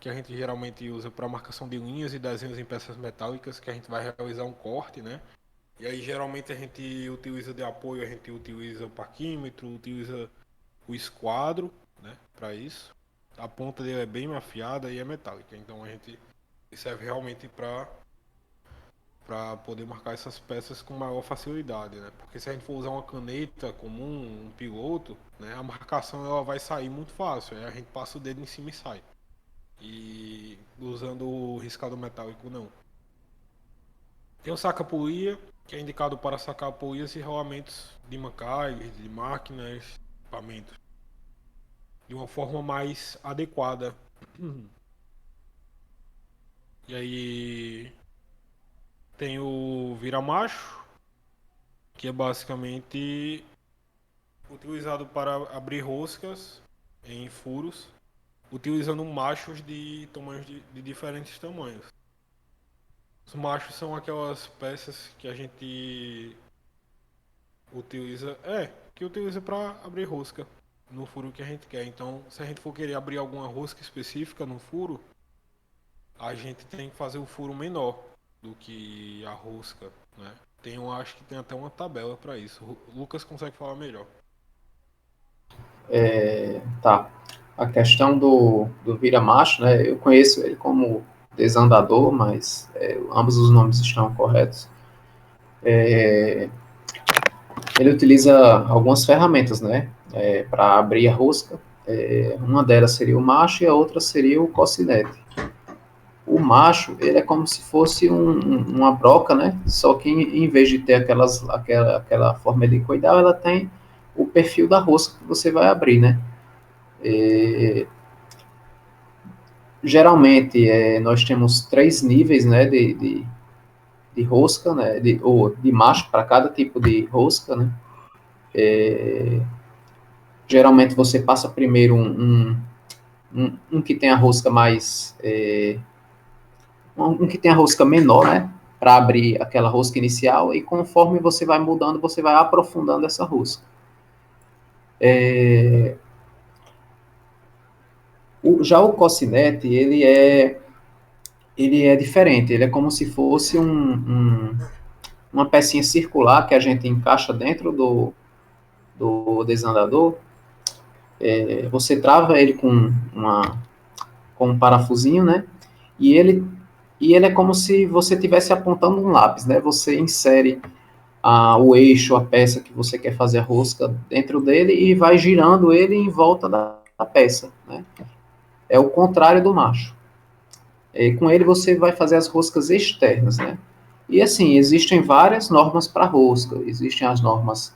que a gente geralmente usa para marcação de linhas e desenhos em peças metálicas, que a gente vai realizar um corte, né? E aí geralmente a gente utiliza de apoio, a gente utiliza o parquímetro, utiliza o esquadro, né, para isso. A ponta dele é bem afiada e é metálica, então a gente serve realmente para poder marcar essas peças com maior facilidade, né? Porque se a gente for usar uma caneta comum, um piloto, né, a marcação ela vai sair muito fácil, aí a gente passa o dedo em cima e sai. E usando o riscador metálico não. Tem o saca-polia, que é indicado para sacar polias e rolamentos de mancais, de máquinas, equipamentos, de uma forma mais adequada. E aí tem o vira-macho, que é basicamente utilizado para abrir roscas em furos, utilizando machos de tamanhos de diferentes tamanhos. Os machos são aquelas peças que a gente utiliza para abrir rosca no furo que a gente quer. Então, se a gente for querer abrir alguma rosca específica no furo, a gente tem que fazer o furo menor do que a rosca, né? Acho que tem até uma tabela para isso. O Lucas consegue falar melhor. Tá. A questão do vira-macho, né? Eu conheço ele como desandador, mas ambos os nomes estão corretos. Ele utiliza algumas ferramentas, né? Para abrir a rosca. Uma delas seria o macho e a outra seria o cocinete. O macho, ele é como se fosse uma broca, né? Só que em vez de ter aquela forma helicoidal, ela tem o perfil da rosca que você vai abrir, né? Geralmente, nós temos 3 níveis, né, de rosca, né, ou de macho para cada tipo de rosca, né? Geralmente você passa primeiro um que tem a rosca mais um que tem a rosca menor, né, para abrir aquela rosca inicial, e conforme você vai mudando, você vai aprofundando essa rosca. Já o cocinete, ele é diferente, ele é como se fosse uma pecinha circular que a gente encaixa dentro do desandador. Você trava ele com um parafusinho, né, e ele é como se você estivesse apontando um lápis, né? Você insere o eixo, a peça que você quer fazer a rosca dentro dele e vai girando ele em volta da peça, né? É o contrário do macho. Com ele você vai fazer as roscas externas, né? E assim, existem várias normas para rosca. Existem as normas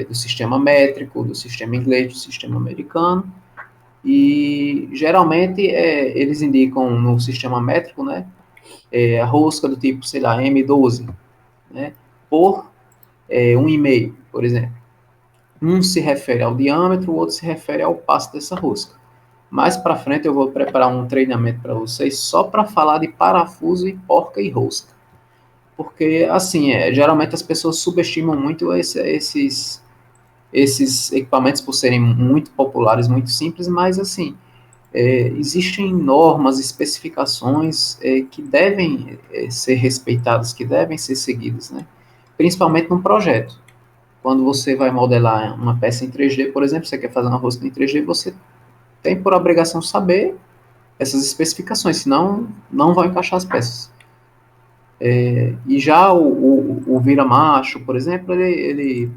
do sistema métrico, do sistema inglês, do sistema americano. E geralmente eles indicam no sistema métrico, né, a rosca do tipo, sei lá, M12, né, por 1,5, por exemplo. Um se refere ao diâmetro, o outro se refere ao passo dessa rosca. Mais para frente eu vou preparar um treinamento para vocês só para falar de parafuso e porca e rosca. Porque, assim, geralmente as pessoas subestimam muito esses equipamentos por serem muito populares, muito simples, mas, assim, existem normas, especificações que devem ser respeitadas, que devem ser seguidas, né? principalmente num projeto. Quando você vai modelar uma peça em 3D, por exemplo, você quer fazer uma rosca em 3D, você tem por obrigação saber essas especificações, senão não vão encaixar as peças. E já o vira-macho, por exemplo, ele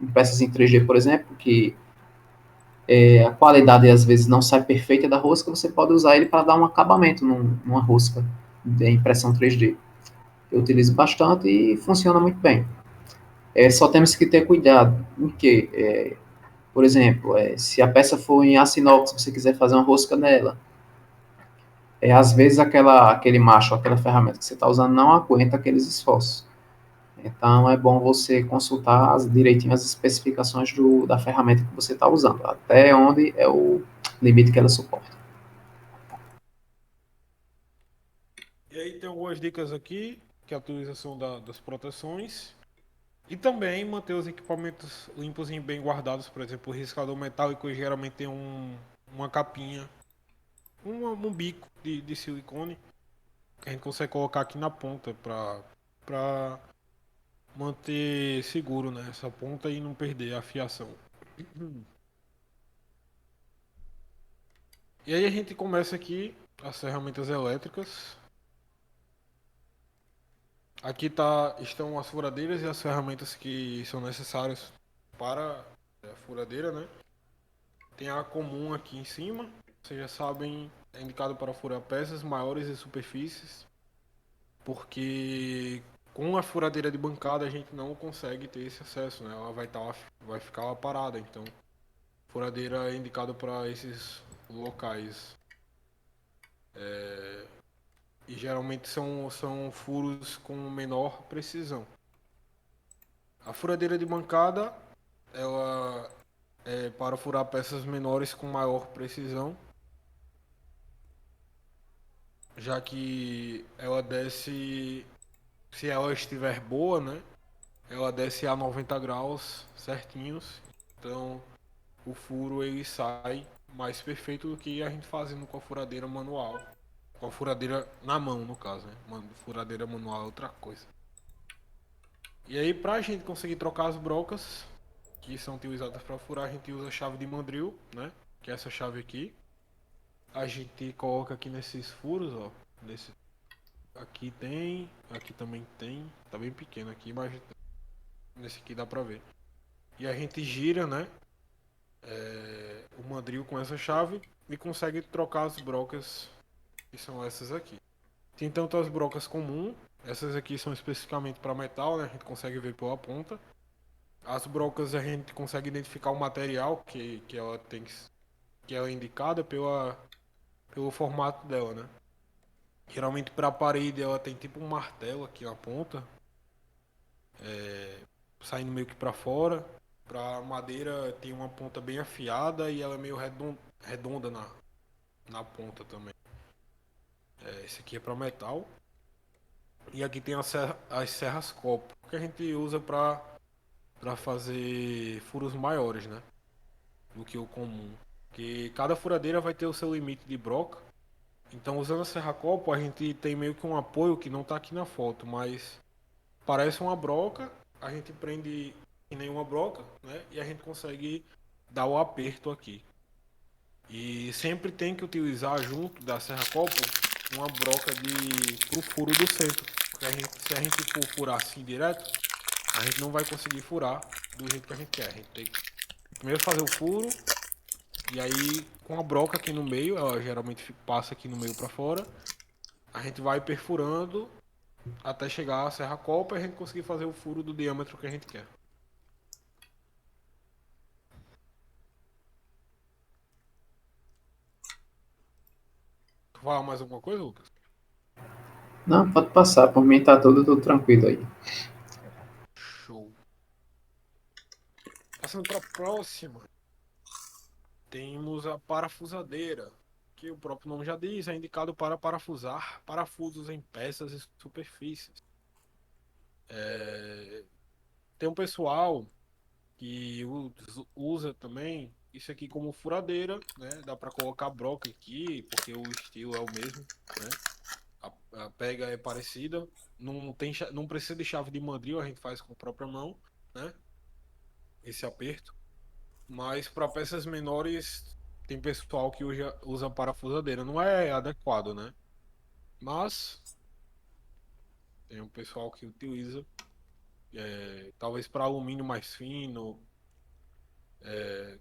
em peças em 3D, por exemplo, que a qualidade às vezes não sai perfeita da rosca, você pode usar ele para dar um acabamento numa rosca de impressão 3D. Eu utilizo bastante e funciona muito bem. Só temos que ter cuidado, porque, por exemplo, se a peça for em aço inox, se você quiser fazer uma rosca nela, às vezes aquele macho, aquela ferramenta que você está usando não aguenta aqueles esforços. Então é bom você consultar direitinho as especificações da ferramenta que você está usando, até onde é o limite que ela suporta. E aí tem algumas dicas aqui, que é a utilização das proteções. E também manter os equipamentos limpos e bem guardados. Por exemplo, o riscador metálico geralmente tem uma capinha, um bico de silicone que a gente consegue colocar aqui na ponta para manter seguro, né, essa ponta e não perder a fiação. E aí a gente começa aqui as ferramentas elétricas. Aqui estão as furadeiras e as ferramentas que são necessárias para a furadeira, né? Tem a comum aqui em cima, vocês já sabem, é indicado para furar peças maiores e superfícies, porque com a furadeira de bancada a gente não consegue ter esse acesso, né? Ela vai ficar lá parada, então furadeira é indicado para esses locais. E geralmente são furos com menor precisão. A furadeira de bancada, ela é para furar peças menores com maior precisão, já que ela desce, se ela estiver boa, né? Ela desce a 90 graus certinhos, então o furo ele sai mais perfeito do que a gente fazendo com a furadeira manual. Com a furadeira na mão, no caso, né? Furadeira manual é outra coisa. E aí, pra gente conseguir trocar as brocas que são utilizadas para furar, a gente usa a chave de mandril, né? Que é essa chave aqui. A gente coloca aqui nesses furos, ó. Aqui tem, aqui também tem. Tá bem pequeno aqui, mas nesse aqui dá pra ver. E a gente gira, né? O mandril com essa chave e consegue trocar as brocas, que são essas aqui. Tem tanto as brocas comuns, essas aqui são especificamente para metal, né? A gente consegue ver pela ponta. As brocas a gente consegue identificar o material que ela tem que ela é indicada pelo formato dela, né? Geralmente para a parede ela tem tipo um martelo aqui na ponta, saindo meio que para fora. Para madeira tem uma ponta bem afiada e ela é meio redonda na ponta também. Esse aqui é para metal. E aqui tem as serras copo, que a gente usa para fazer furos maiores, né? Do que o comum. Porque cada furadeira vai ter o seu limite de broca. Então, usando a serra copo, a gente tem meio que um apoio que não está aqui na foto, mas parece uma broca, a gente prende em nenhuma broca, né? E a gente consegue dar o aperto aqui. E sempre tem que utilizar junto da serra copo uma broca pro furo do centro. Porque se a gente for furar assim direto, a gente não vai conseguir furar do jeito que a gente quer. A gente tem que primeiro fazer o furo, e aí com a broca aqui no meio, ela geralmente passa aqui no meio para fora, a gente vai perfurando até chegar a serra copa e a gente conseguir fazer o furo do diâmetro que a gente quer. Tu fala mais alguma coisa, Lucas? Não, pode passar, por mim tá tudo tranquilo aí. Show. Passando para a próxima, temos a parafusadeira, que o próprio nome já diz, é indicado para parafusar parafusos em peças e superfícies. Tem um pessoal que usa também isso aqui como furadeira, né? Dá para colocar broca aqui, porque o estilo é o mesmo, né? A pega é parecida, não precisa de chave de mandril, a gente faz com a própria mão, né? Esse aperto. Mas para peças menores, tem pessoal que usa parafusadeira. Não é adequado, né? Mas tem um pessoal que utiliza, talvez para alumínio mais fino,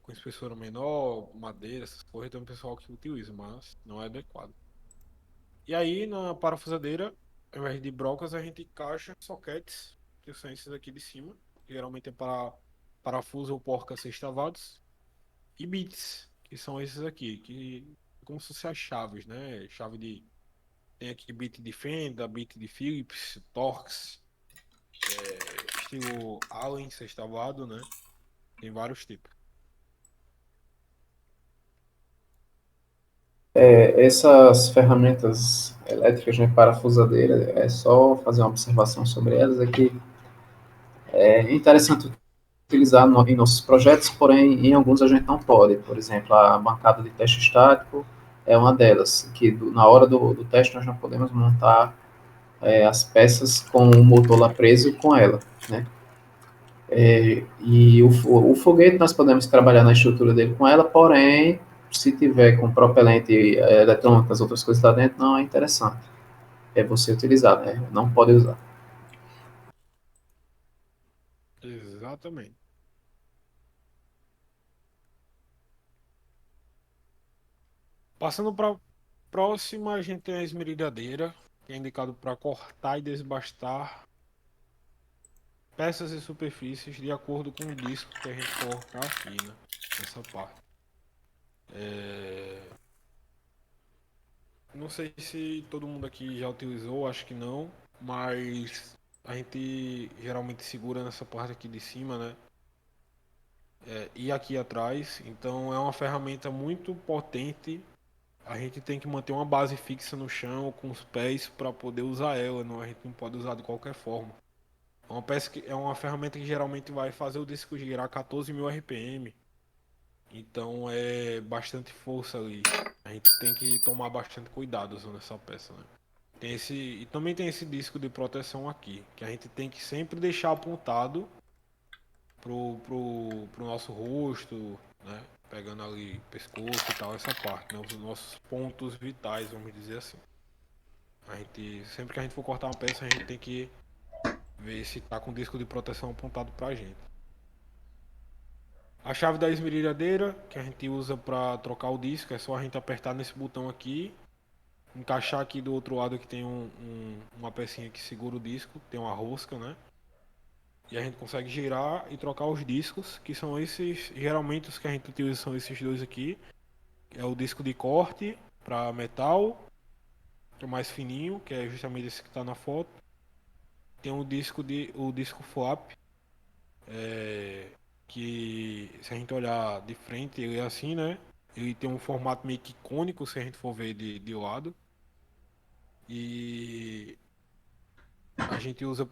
com espessura menor, madeira, essas coisas, tem um pessoal que utiliza, mas não é adequado. E aí, na parafusadeira, ao invés de brocas, a gente encaixa soquetes, que são esses aqui de cima, que geralmente é para parafuso ou porca sextavados, e bits, que são esses aqui, que como se fossem as chaves, né? Chave de. Tem aqui bit de Fenda, bit de Phillips, Torx, estilo Allen sextavado, né? Tem vários tipos. Essas ferramentas elétricas, né, parafusadeira, é só fazer uma observação sobre elas aqui. É interessante utilizar em nossos projetos, porém, em alguns a gente não pode. Por exemplo, a bancada de teste estático é uma delas, que na hora do teste nós não podemos montar as peças com o motor lá preso com ela, né? E o foguete nós podemos trabalhar na estrutura dele com ela, porém, se tiver com propelente eletrônico, as outras coisas lá dentro, não é interessante. É você utilizar, né? Não pode usar. Exatamente. Passando para próxima, a gente tem a esmerilhadeira, que é indicado para cortar e desbastar peças e superfícies de acordo com o disco que a gente colocar aqui, né? Nessa parte. Não sei se todo mundo aqui já utilizou, acho que não, mas a gente geralmente segura nessa parte aqui de cima, né? E aqui atrás, então é uma ferramenta muito potente. A gente tem que manter uma base fixa no chão com os pés para poder usar ela, não, a gente não pode usar de qualquer forma. É uma ferramenta que geralmente vai fazer o disco girar 14.000 RPM. Então é bastante força ali. A gente tem que tomar bastante cuidado usando essa peça, né? E também tem esse disco de proteção aqui, que a gente tem que sempre deixar apontado pro nosso rosto, né? Pegando ali pescoço e tal, essa parte, né? Os nossos pontos vitais, vamos dizer assim. Sempre que a gente for cortar uma peça, a gente tem que ver se tá com o disco de proteção apontado pra gente. A chave da esmerilhadeira, que a gente usa para trocar o disco, é só a gente apertar nesse botão aqui, encaixar aqui do outro lado que tem uma pecinha que segura o disco, tem uma rosca, né? E a gente consegue girar e trocar os discos, que são esses, geralmente os que a gente utiliza são esses dois aqui. É o disco de corte para metal, que é o mais fininho, que é justamente esse que está na foto. Tem o disco flap, que se a gente olhar de frente ele é assim, né? Ele tem um formato meio que cônico se a gente for ver de lado. E a gente usa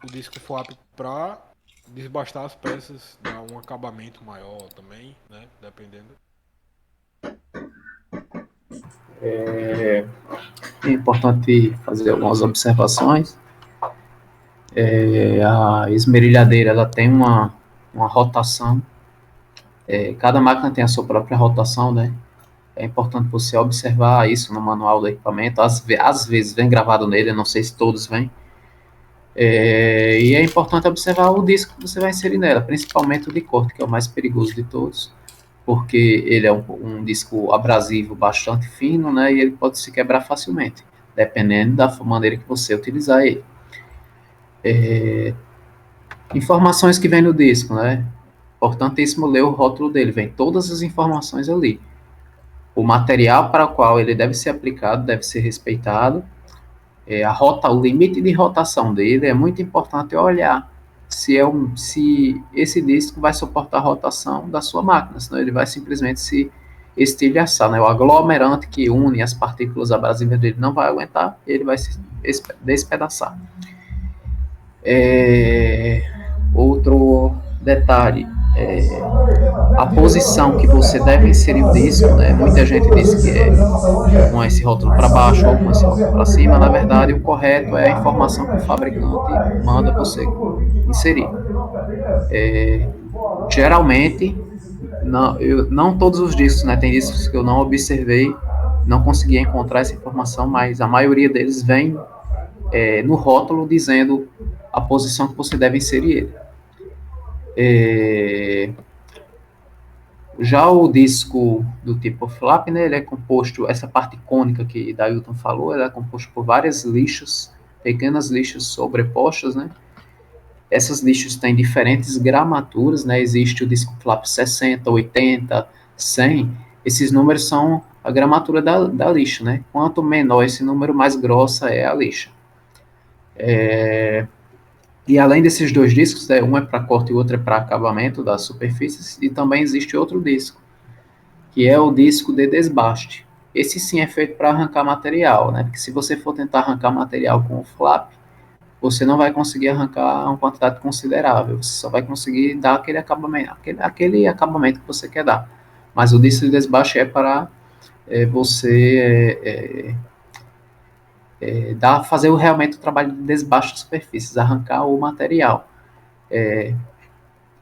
o disco flap para desbastar as peças, dar um acabamento maior também, né? Dependendo. É importante fazer algumas observações. A esmerilhadeira ela tem uma rotação. Cada máquina tem a sua própria rotação, né? É importante você observar isso no manual do equipamento. Às vezes vem gravado nele, eu não sei se todos vêm. E é importante observar o disco que você vai inserir nela, principalmente o de corte, que é o mais perigoso de todos, porque ele é um disco abrasivo bastante fino, né? E ele pode se quebrar facilmente, dependendo da maneira que você utilizar ele. Informações que vem no disco, né? Importantíssimo ler o rótulo dele, vem todas as informações ali. O material para o qual ele deve ser aplicado deve ser respeitado. O limite de rotação dele é muito importante olhar se esse disco vai suportar a rotação da sua máquina, senão ele vai simplesmente se estilhaçar, né? O aglomerante que une as partículas abrasivas dele não vai aguentar, ele vai se despedaçar. Outro detalhe a posição que você deve inserir o disco, né? Muita gente diz que é com esse rótulo para baixo ou com esse rótulo para cima. Na verdade, o correto é a informação que o fabricante manda você inserir. Geralmente, não todos os discos, né? Tem discos que eu não observei, não consegui encontrar essa informação, mas a maioria deles vem no rótulo dizendo a posição que você deve inserir ele. Já o disco do tipo flap, né, ele é composto, essa parte cônica que Dailton falou, ele é composto por várias lixas, pequenas lixas sobrepostas, né? Essas lixas têm diferentes gramaturas, né? Existe o disco flap 60, 80, 100. Esses números são a gramatura da lixa, né? Quanto menor esse número, mais grossa é a lixa. E além desses dois discos, né, um é para corte e o outro é para acabamento das superfícies, e também existe outro disco, que é o disco de desbaste. Esse sim é feito para arrancar material, né? Porque se você for tentar arrancar material com o flap, você não vai conseguir arrancar uma quantidade considerável. Você só vai conseguir dar aquele acabamento que você quer dar. Mas o disco de desbaste é para você fazer realmente o trabalho de desbaste de superfícies, arrancar o material.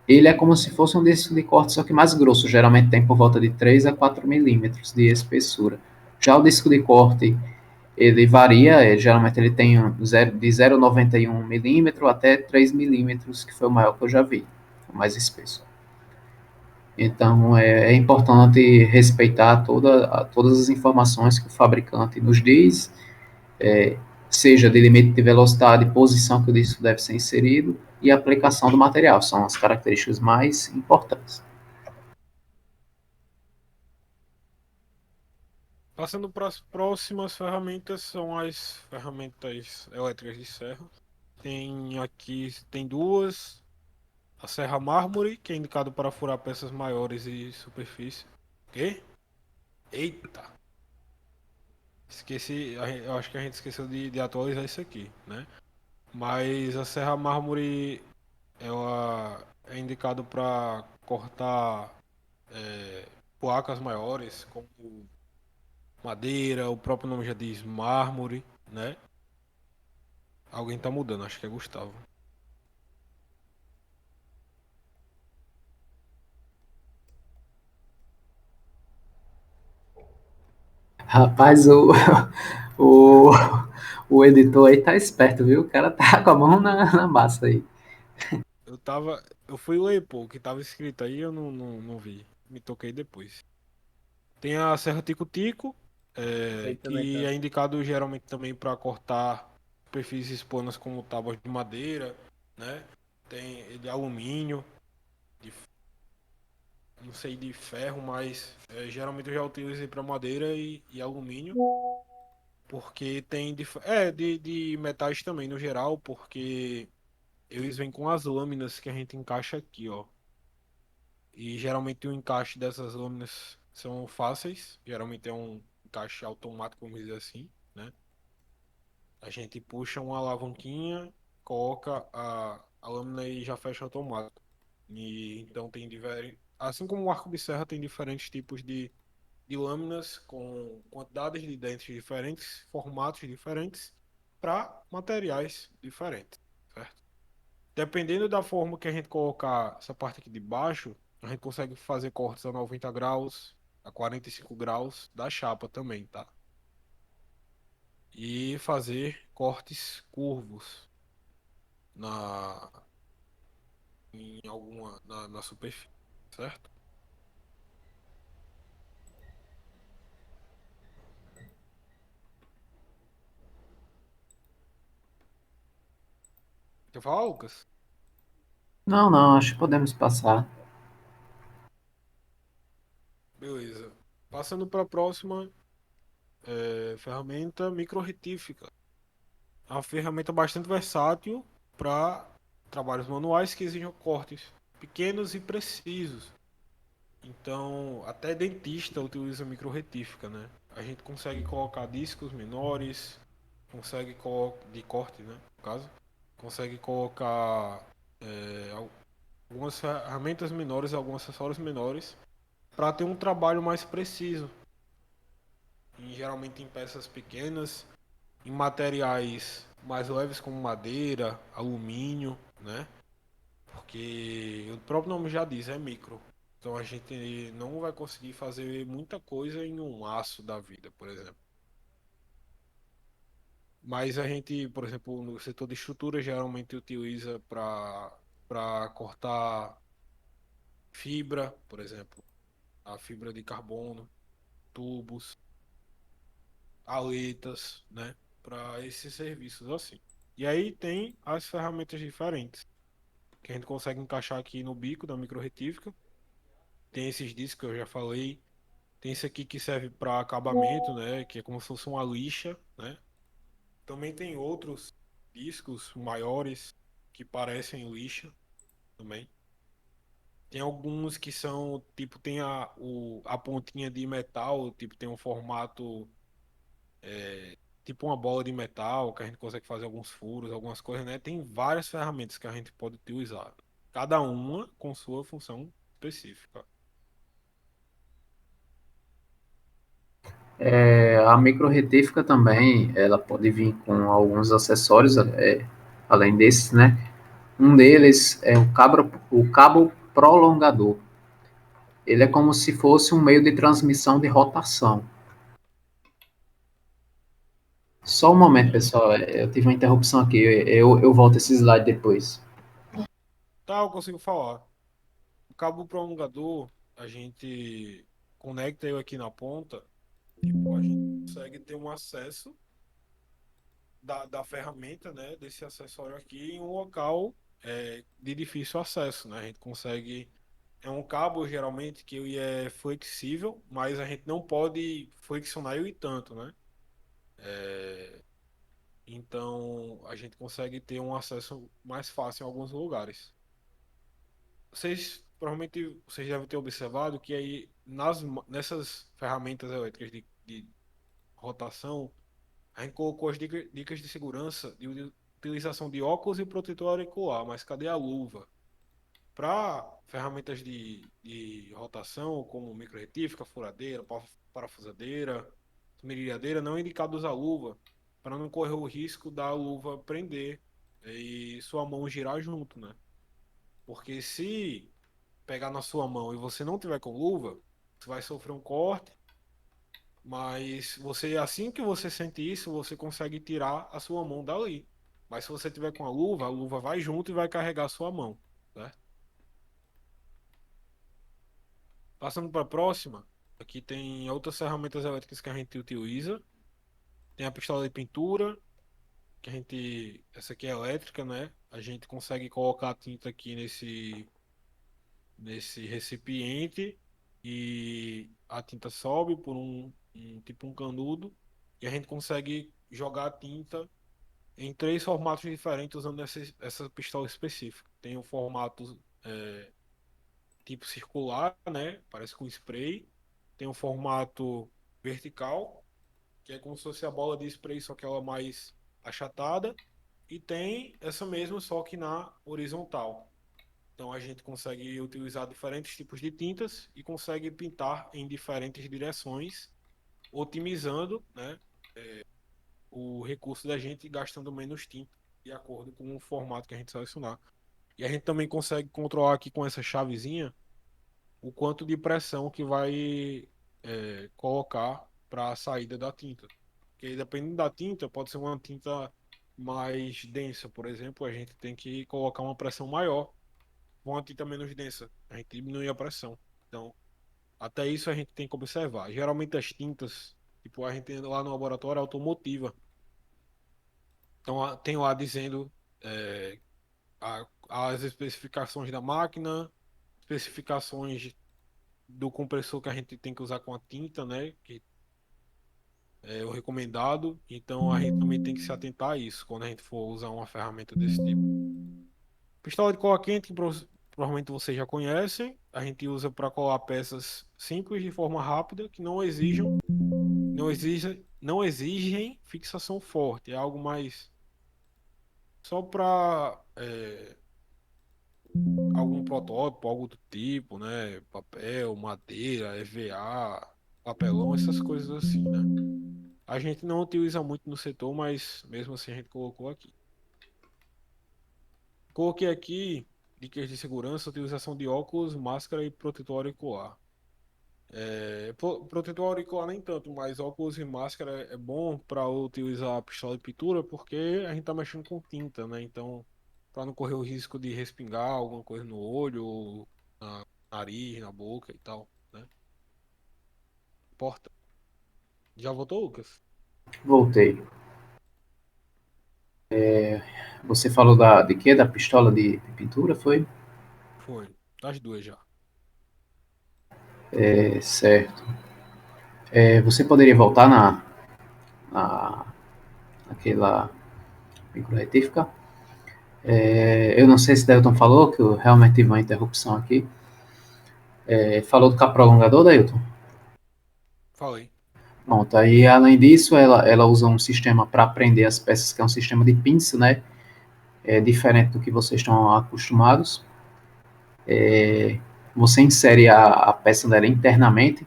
Ele é como se fosse um disco de corte, só que mais grosso. Geralmente tem por volta de 3 a 4 milímetros de espessura. Já o disco de corte, ele varia, geralmente ele tem de 0,91 milímetro até 3 milímetros, que foi o maior que eu já vi, o mais espesso. Então, é importante respeitar todas as informações que o fabricante nos diz, seja de limite de velocidade, posição que o disco deve ser inserido e aplicação do material, são as características mais importantes. Passando para as próximas ferramentas, são as ferramentas elétricas de serra. Tem duas. A serra mármore, que é indicado para furar peças maiores e superfície. Quê? Eita! Esqueci, eu acho que a gente esqueceu de atualizar isso aqui, né? Mas a serra mármore ela é indicado para cortar placas maiores, como madeira, o próprio nome já diz mármore, né? Alguém tá mudando, acho que é Gustavo. Rapaz, o, o editor aí tá esperto, viu? O cara tá com a mão na massa aí. Eu fui ler, pô, o que tava escrito aí, eu não vi. Me toquei depois. Tem a serra tico-tico, Esse aí também que tá. é indicado geralmente também para cortar superfícies planas como tábuas de madeira, né? Tem de alumínio, de, não sei de ferro, mas geralmente eu já utilizei para madeira e alumínio, porque tem de metais também no geral, porque eles vêm com as lâminas que a gente encaixa aqui, ó. E geralmente o encaixe dessas lâminas são fáceis, geralmente é um encaixe automático, vamos dizer assim, né? A gente puxa uma alavanquinha, coloca a lâmina e já fecha automático. E então tem diferentes. Assim como o arco de serra tem diferentes tipos de lâminas com quantidades de dentes diferentes, formatos diferentes, para materiais diferentes, certo? Dependendo da forma que a gente colocar essa parte aqui de baixo, a gente consegue fazer cortes a 90 graus, a 45 graus da chapa também, tá? E fazer cortes curvos na na superfície, certo? Quer falar, Lucas? Não, acho que podemos passar. Beleza. Passando para a próxima ferramenta micro-retífica. É uma ferramenta bastante versátil para trabalhos manuais que exigem cortes pequenos e precisos. Então, até dentista utiliza micro-retífica, né? A gente consegue colocar discos menores, de corte, né? No caso, consegue colocar algumas ferramentas menores, alguns acessórios menores, para ter um trabalho mais preciso. E, geralmente em peças pequenas, em materiais mais leves como madeira, alumínio, né? Porque o próprio nome já diz, é micro. Então a gente não vai conseguir fazer muita coisa em um aço da vida, por exemplo. Mas a gente, por exemplo, no setor de estrutura, geralmente utiliza para cortar fibra, por exemplo, a fibra de carbono, tubos, aletas, né? Para esses serviços assim. E aí tem as ferramentas diferentes que a gente consegue encaixar aqui no bico da microretífica. Tem esses discos que eu já falei. Tem esse aqui que serve para acabamento, né? Que é como se fosse uma lixa, né? Também tem outros discos maiores que parecem lixa também. Tem alguns que são, tipo, tem a pontinha de metal, tipo, tem um formato, tipo uma bola de metal, que a gente consegue fazer alguns furos, algumas coisas, né? Tem várias ferramentas que a gente pode utilizar. Cada uma com sua função específica. A micro-retífica também, ela pode vir com alguns acessórios, além desses, né? Um deles é o cabo prolongador. Ele é como se fosse um meio de transmissão de rotação. Só um momento, pessoal. Eu tive uma interrupção aqui. Eu volto esse slide depois. Tá, eu consigo falar. O cabo prolongador, a gente conecta ele aqui na ponta, tipo, a gente consegue ter um acesso da ferramenta, né, desse acessório aqui em um local de difícil acesso, né? A gente consegue. É um cabo geralmente que ele é flexível, mas a gente não pode flexionar ele tanto, né? Então a gente consegue ter um acesso mais fácil em alguns lugares. Provavelmente vocês devem ter observado que aí nessas ferramentas elétricas de rotação, a gente colocou as dicas de segurança de utilização de óculos e protetor auricular, mas cadê a luva? Para ferramentas de rotação, como microretífica, furadeira, parafusadeira, esmerilhadeira, não é indicado usar luva, para não correr o risco da luva prender e sua mão girar junto, né? Porque se pegar na sua mão e você não tiver com luva, você vai sofrer um corte, mas você assim que você sente isso, você consegue tirar a sua mão dali. Mas se você tiver com a luva vai junto e vai carregar a sua mão, certo? Passando para a próxima, aqui tem outras ferramentas elétricas que a gente utiliza. Tem a pistola de pintura, que essa aqui é elétrica, né? A gente consegue colocar a tinta aqui nesse recipiente e a tinta sobe por tipo um canudo e a gente consegue jogar a tinta em três formatos diferentes usando essa pistola específica. Tem o formato tipo circular, né? Parece com spray. Tem o formato vertical, que é como se fosse a bola de spray, só que ela é mais achatada. E tem essa mesma, só que na horizontal. Então a gente consegue utilizar diferentes tipos de tintas e consegue pintar em diferentes direções, otimizando, né, o recurso da gente gastando menos tinta de acordo com o formato que a gente selecionar. E a gente também consegue controlar aqui com essa chavezinha o quanto de pressão que vai colocar para a saída da tinta. Porque dependendo da tinta, pode ser uma tinta mais densa, por exemplo, a gente tem que colocar uma pressão maior. Uma tinta menos densa, a gente diminui a pressão. Então, até isso a gente tem que observar. Geralmente as tintas, tipo, a gente tem lá no laboratório automotiva. Então, tem lá dizendo é, as especificações da máquina, especificações do compressor que a gente tem que usar com a tinta, né? Que é o recomendado. Então, a gente também tem que se atentar a isso quando a gente for usar uma ferramenta desse tipo. Pistola de cola quente, que provavelmente vocês já conhecem. A gente usa para colar peças simples de forma rápida, que não exigem fixação forte. É algo mais só para algum protótipo, algo do tipo, né? Papel, madeira, EVA, papelão, essas coisas assim, né? A gente não utiliza muito no setor, mas mesmo assim a gente colocou aqui. Coloquei aqui dicas de segurança, utilização de óculos, máscara e protetor auricular. Protetor auricular nem tanto, mas óculos e máscara é bom para utilizar a pistola de pintura porque a gente tá mexendo com tinta, né? Então, para não correr o risco de respingar alguma coisa no olho, ou na nariz, na boca e tal, né? Porta. Já voltou, Lucas? Voltei. Você falou de quê? Da pistola de pintura, foi? Foi. As duas já. Certo. Você poderia voltar na naquela microretífica? Eu não sei se Dailton falou, que eu realmente tive uma interrupção aqui. Falou do cabo prolongador, Dailton? Falei. Pronto, aí além disso, ela usa um sistema para prender as peças, que é um sistema de pinça, né? É diferente do que vocês estão acostumados. Você insere a peça dela internamente.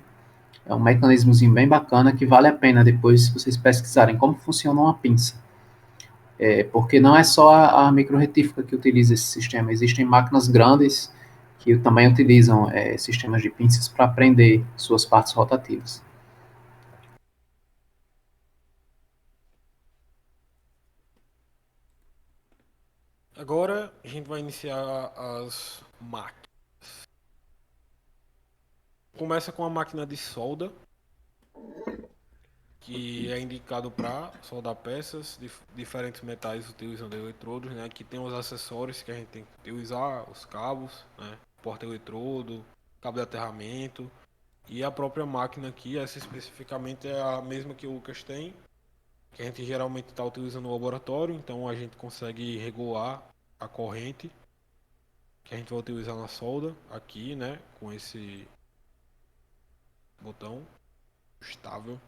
É um mecanismozinho bem bacana que vale a pena depois se vocês pesquisarem como funciona uma pinça. Porque não é só a microretífica que utiliza esse sistema, existem máquinas grandes que também utilizam sistemas de pinças para prender suas partes rotativas. Agora a gente vai iniciar as máquinas. Começa com a máquina de solda, que é indicado para soldar peças, diferentes metais utilizando eletrodos, né? Aqui tem os acessórios que a gente tem que utilizar, os cabos, né? Porta-eletrodo, cabo de aterramento e a própria máquina aqui, essa especificamente é a mesma que o Lucas tem, que a gente geralmente está utilizando no laboratório, então a gente consegue regular a corrente que a gente vai utilizar na solda aqui, né? Com esse botão estável.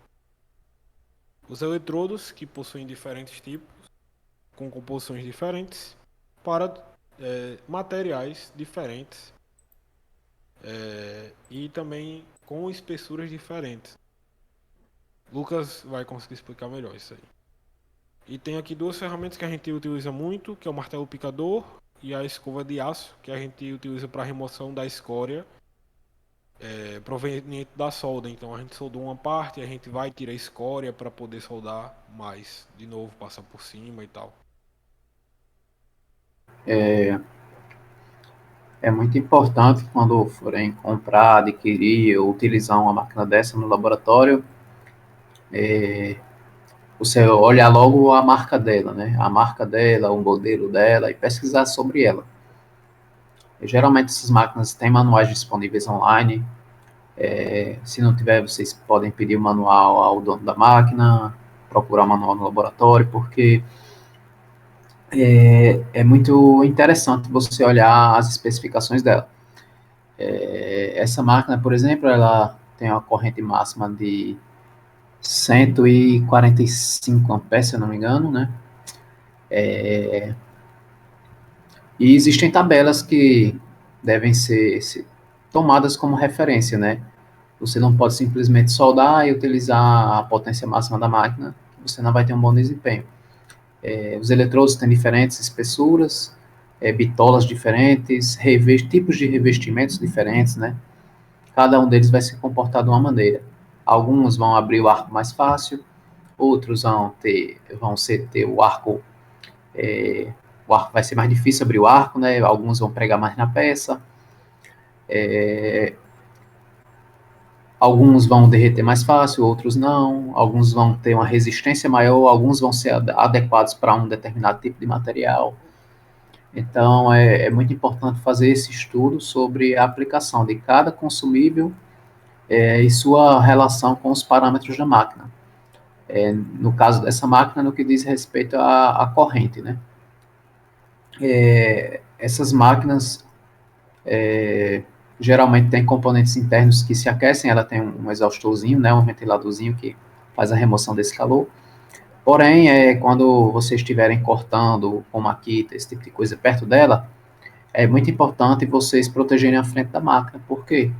Os eletrodos, que possuem diferentes tipos, com composições diferentes, para materiais diferentes e também com espessuras diferentes. Lucas vai conseguir explicar melhor isso aí. E tem aqui duas ferramentas que a gente utiliza muito, que é o martelo picador e a escova de aço, que a gente utiliza para remoção da escória proveniente da solda. Então a gente soldou uma parte, a gente vai tirar a escória para poder soldar mais, de novo passar por cima e tal. É muito importante quando forem comprar, adquirir ou utilizar uma máquina dessa no laboratório, você olhar logo a marca dela, né? A marca dela, o modelo dela e pesquisar sobre ela. Geralmente essas máquinas têm manuais disponíveis online. Se não tiver, vocês podem pedir o manual ao dono da máquina, procurar o manual no laboratório, porque é muito interessante você olhar as especificações dela. Essa máquina, por exemplo, ela tem uma corrente máxima de 145 amperes, se eu não me engano, né? E existem tabelas que devem ser tomadas como referência, né? Você não pode simplesmente soldar e utilizar a potência máxima da máquina, você não vai ter um bom desempenho. Os eletrodos têm diferentes espessuras, bitolas diferentes, tipos de revestimentos diferentes, né? Cada um deles vai se comportar de uma maneira. Alguns vão abrir o arco mais fácil, outros ter o arco vai ser mais difícil abrir o arco, né? Alguns vão pregar mais na peça, alguns vão derreter mais fácil, outros não, alguns vão ter uma resistência maior, alguns vão ser adequados para um determinado tipo de material. Então, é muito importante fazer esse estudo sobre a aplicação de cada consumível e sua relação com os parâmetros da máquina. No caso dessa máquina, no que diz respeito à corrente, né? Essas máquinas geralmente têm componentes internos que se aquecem, ela tem um exaustorzinho, né, um ventiladorzinho que faz a remoção desse calor. Porém, quando vocês estiverem cortando com maquita, esse tipo de coisa perto dela, é muito importante vocês protegerem a frente da máquina, porque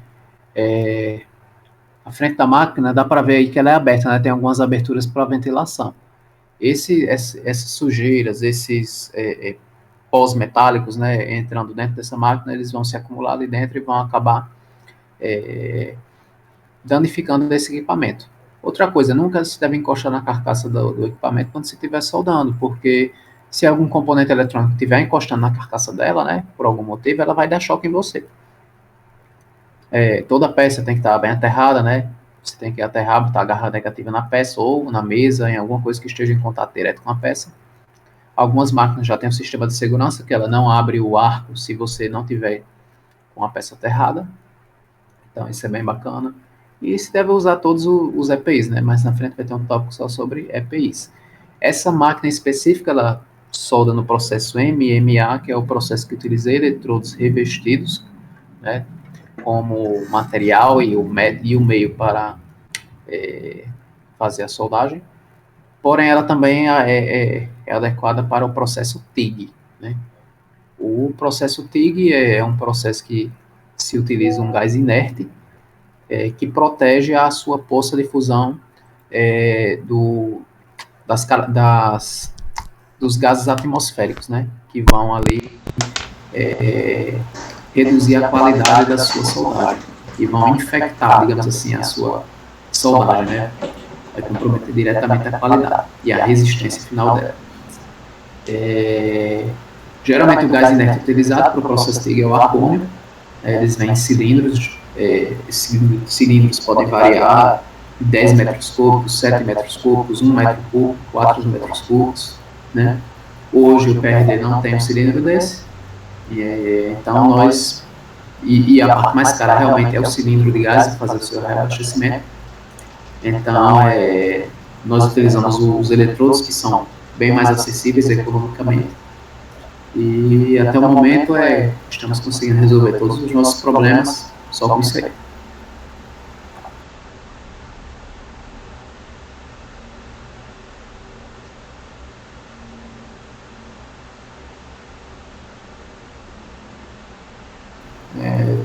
a frente da máquina dá para ver aí que ela é aberta, né? Tem algumas aberturas para ventilação. Essas sujeiras, esses pós metálicos, né, entrando dentro dessa máquina, eles vão se acumular ali dentro e vão acabar danificando esse equipamento. Outra coisa, nunca se deve encostar na carcaça do equipamento quando se estiver soldando, porque se algum componente eletrônico estiver encostando na carcaça dela, né, por algum motivo, ela vai dar choque em você. Toda peça tem que estar bem aterrada, né? Você tem que aterrar, botar a garra negativa na peça ou na mesa, em alguma coisa que esteja em contato direto com a peça. Algumas máquinas já têm um sistema de segurança que ela não abre o arco se você não tiver com a peça aterrada. Então isso é bem bacana. E se deve usar todos os EPIs, né? Mas na frente vai ter um tópico só sobre EPIs. Essa máquina específica, ela solda no processo MMA, que é o processo que utiliza eletrodos revestidos, né? Como material e o meio para fazer a soldagem. Porém, ela também é adequada para o processo TIG, né? O processo TIG é um processo que se utiliza um gás inerte que protege a sua poça de fusão dos gases atmosféricos, né? Que vão ali reduzir a qualidade da sua soldagem e vão infectar, digamos assim, a sua soldagem, né? Vai comprometer diretamente a qualidade e a resistência final dela. Geralmente o gás inerte utilizado para o processo TIG é o argônio. Eles vêm em cilindros, cilindros podem variar de 10 metros cúbicos, 7 metros cúbicos, 1 metro cúbico, 4 metros cúbicos, né? Hoje o PRD não tem um cilindro desse, então nós... E a parte mais cara realmente é o cilindro de gás para fazer o seu reabastecimento. Então, nós utilizamos os eletrodos que são bem mais acessíveis economicamente. E até o momento estamos conseguindo resolver todos os nossos problemas só com isso aí.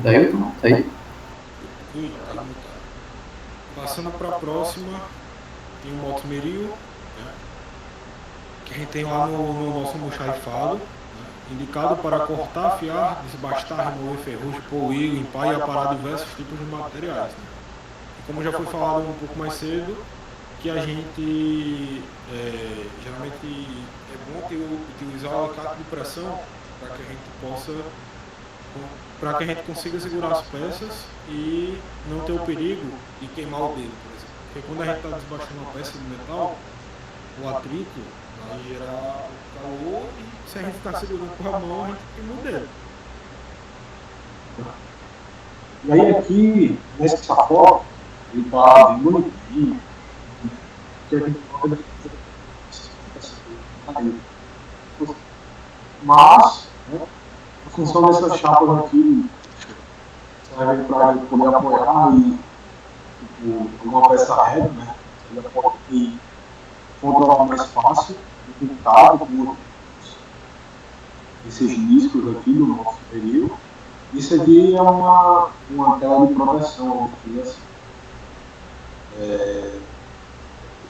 Dailton, tá aí? Passando para a próxima, tem o Multimeril, né, que a gente tem lá no nosso almoxarifado, indicado para cortar, afiar, desbastar, remover ferrugem, polir, limpar e aparar diversos tipos de materiais. Né? E como já foi falado um pouco mais cedo, que a gente geralmente é bom utilizar o alicate de pressão para que a gente consiga segurar as peças e não ter o perigo de queimar o dedo, por exemplo. Porque quando a gente está desbaixando uma peça de metal, o atrito vai gerar calor e se a gente ficar segurando com a mão, a gente queima o dedo. E aí aqui, nessa foto, ele está bem bonitinho, que a gente pode fazer. Mas, né, a função dessas chapas aqui serve para poder apoiar e alguma peça reta, né? Ele pode controlar mais fácil, pintado por esses discos aqui do nosso período. Isso aqui é uma tela de proteção, assim.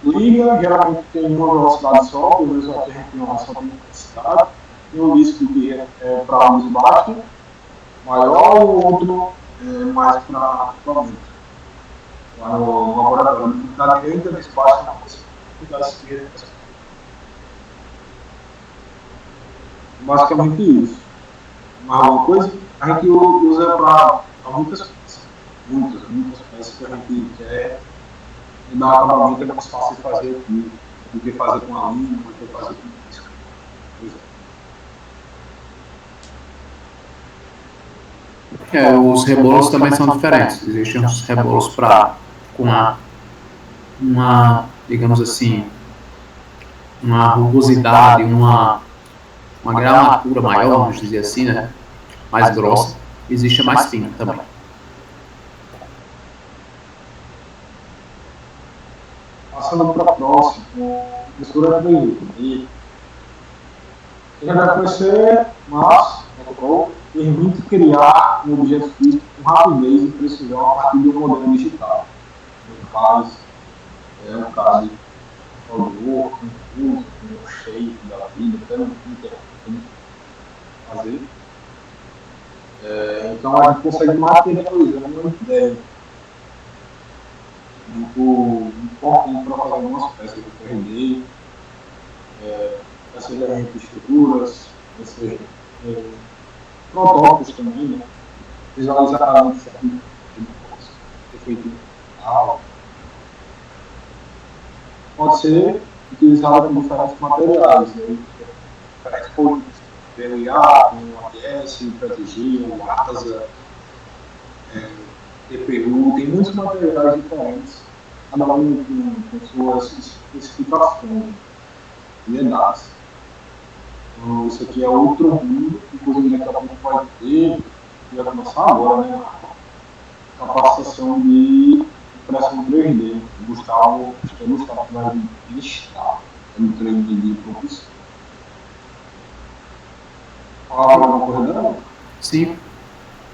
Liga, geralmente tem uma velocidade só, pelo menos aqui a gente tem uma só tem velocidade. Tem um disco que é para uso baixo, maior, o outro mais para aumento. Lá no laboratório, na direita, eles baixam da esquerda. Basicamente isso. Mais alguma coisa? A gente usa para muitas peças. Muitas peças que a gente quer. E dar acabamento é mais fácil de fazer aqui do que fazer com a linha, do que fazer com disco. Os rebolos também são diferentes. Existem uns rebolos com uma, digamos assim, uma rugosidade, uma gramatura maior, vamos dizer assim, né? Mais grossa. Existe a mais fina também. Passando para a próxima, mistura de Ele vai conhecer, mas permite criar um objeto físico com rapidez e precisão a partir de um modelo digital. No caso, é um caso de SolidWorks, um Shape da vida, até no Twitter, fazer. Então a gente consegue materializar uma ideia muito importante para fazer algumas peças de 3D, peças de estruturas, peças protótipos também, né? Visualizar antes aqui, efeito digital. Pode ser utilizado com diferentes materiais, diferentes cores, PLA, com ABS, PETG, ASA, TPU, tem muitos materiais diferentes, cada um com suas especificações e dados. Então, isso aqui é outro mundo, inclusive daqui a pouco vai ter, vai começar agora, né? Capacitação de impressão 3D. O Gustavo vai listar no 3D de profissão. Fala alguma coisa dela? Sim.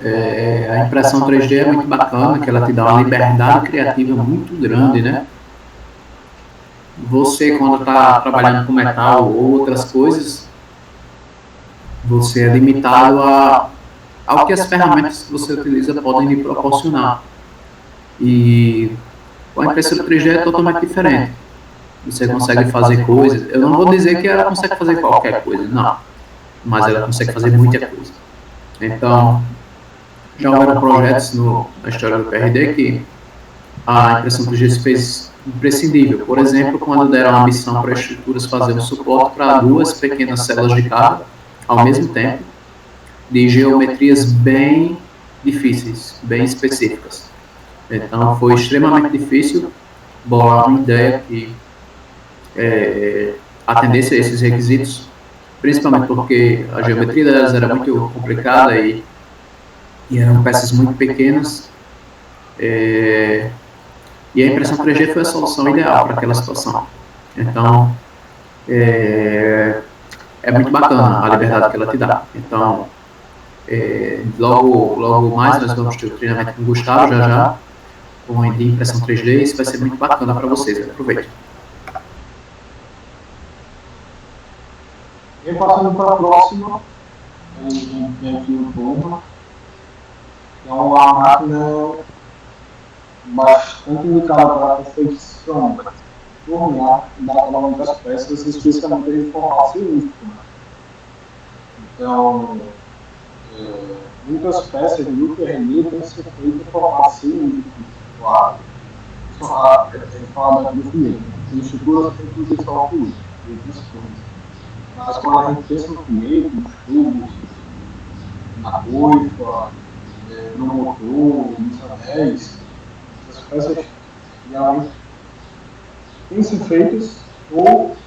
A impressão 3D é muito bacana, que ela te dá uma liberdade criativa muito grande, né? Você, quando está trabalhando com metal ou outras coisas, você é limitado ao que as ferramentas que você utiliza podem lhe proporcionar. E com a impressora 3D é totalmente diferente. Você consegue fazer coisas, eu não vou dizer que ela consegue fazer qualquer coisa, não, mas ela consegue fazer muita coisa. Então, já houveram projetos na história do PRD que a impressão 3D se fez imprescindível. Por exemplo, quando deram a missão para estruturas fazer um suporte para 2 pequenas células de carga ao mesmo tempo, de geometrias bem difíceis, bem específicas. Então, foi extremamente difícil bolar uma ideia que atendesse a esses requisitos, principalmente porque a geometria delas era muito complicada e eram peças muito pequenas. E a impressão 3D foi a solução ideal para aquela situação. Então, é muito bacana a liberdade que ela te dá. Então, logo mais nós vamos ter o treinamento com o Gustavo já, com de impressão 3D, isso vai ser muito bacana para vocês, aproveitem. E passando para a próxima, a gente tem aqui o Toma, que é uma máquina bastante indicada para a confecção, tornar muitas peças, especialmente em formato cilíndrico. Então, muitas peças do PRD têm que ser feitas em formato cilíndrico, claro. A gente fala daqui do foguete, tem estruturas que tem que ser só fluido, e outras coisas. Mas quando a gente pensa no foguete, nos tubos, na coifa, no motor, nos anéis, essas peças realmente têm que ser feitas ou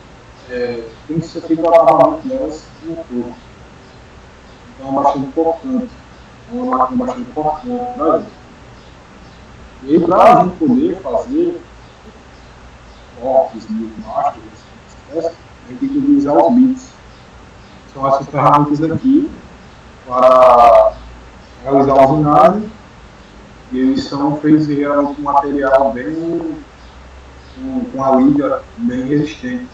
tem que ser feito o acabamento delas no corpo. Então é bastante importante. É uma máquina bastante importante para a gente. E aí, para a gente poder fazer cortes, masters, a gente tem que utilizar os bits. São essas ferramentas aqui para realizar a usinagem. E eles são feitos geralmente com material bem, com a liga bem resistente.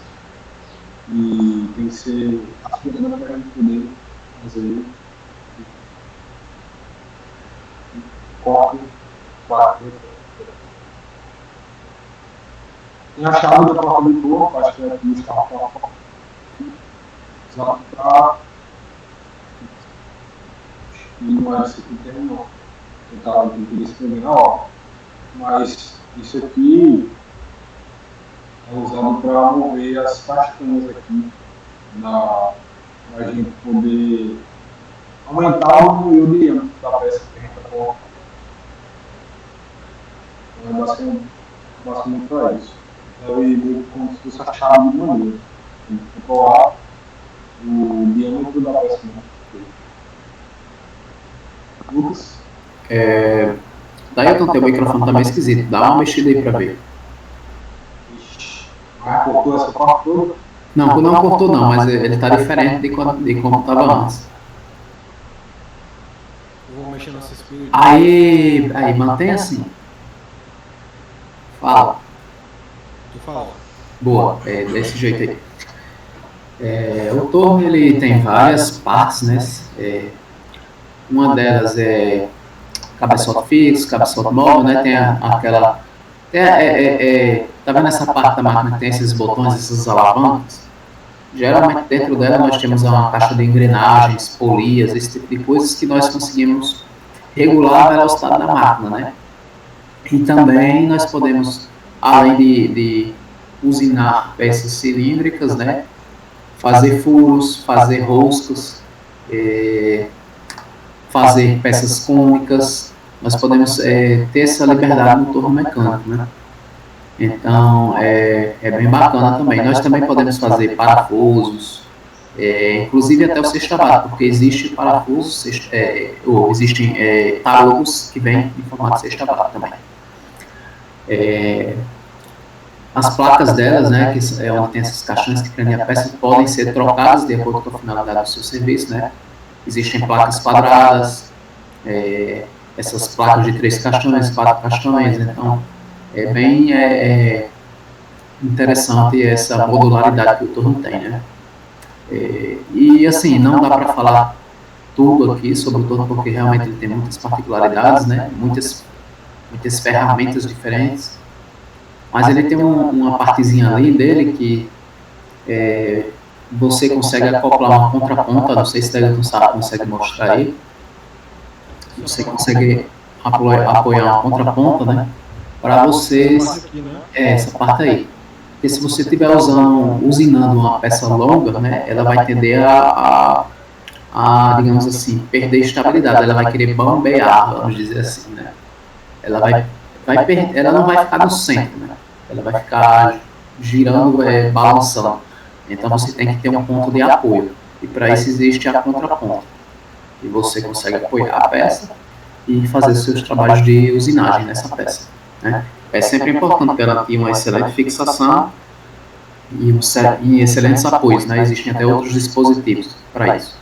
E tem que ser aspirando para a gente poder fazer corte, quarto. Tem a chave da placa do corpo, acho que é aqui está a placa. Usado para. E não é esse aqui que terminou. Eu estava queria escrever na hora. Mas isso aqui é usado para mover as castanhas aqui, para a gente poder aumentar o diâmetro da peça que a gente está colocando. Então é basicamente para isso. Então ele como se fosse a chave de maneira. Tem que controlar o diâmetro da peça. Lucas? Daí teu microfone tá meio esquisito, dá uma mexida aí pra ver. Mas cortou essa parte toda? Não, não cortou não, mas ele está diferente de como estava antes. Eu vou mexer nessa Spirit. Aí, mantém assim. Fala. Tu fala. Boa, desse jeito aí. O torno ele tem várias partes, né? Uma delas é cabeçote fixo, cabeçote móvel, né? Tem aquela... tá vendo essa parte da máquina que tem esses botões, essas alavancas? Geralmente dentro dela nós temos uma caixa de engrenagens, polias, esse tipo de coisas que nós conseguimos regular a velocidade da máquina, né? E também nós podemos, além de usinar peças cilíndricas, né? Fazer furos, fazer roscas, fazer peças cônicas, nós podemos ter essa liberdade no torno mecânico, né? Então, é bem bacana também. Nós também podemos fazer parafusos, inclusive até o sextavado, porque existe parafusos, ou existem tarugos que vêm em formato sextavado também. As placas delas, né, que é onde tem essas caixinhas que prendem a peça, podem ser trocadas de acordo com a finalidade do seu serviço, né? Existem placas quadradas, essas placas de 3 caixões, 4 caixões, então é bem interessante essa modularidade que o torno tem, né? E assim, não dá para falar tudo aqui sobre o torno, porque realmente ele tem muitas particularidades, né? Muitas ferramentas diferentes, mas ele tem uma partezinha ali dele que você consegue acoplar uma contraponta, não sei se o Dailton consegue mostrar aí, você consegue apoiar uma contraponta, né, para vocês, essa parte aí, porque se você estiver usinando uma peça longa, né, ela vai tender a digamos assim, perder estabilidade, ela vai querer bambear, vamos dizer assim, né, ela não vai ficar no centro, né, ela vai ficar girando, balançando. Então você tem que ter um ponto de apoio, e para isso existe a contraponta. E você consegue apoiar a peça e fazer seus trabalhos de usinagem nessa peça, né? É sempre importante que ela tenha uma excelente fixação e excelentes apoios, né? Existem até outros dispositivos para isso.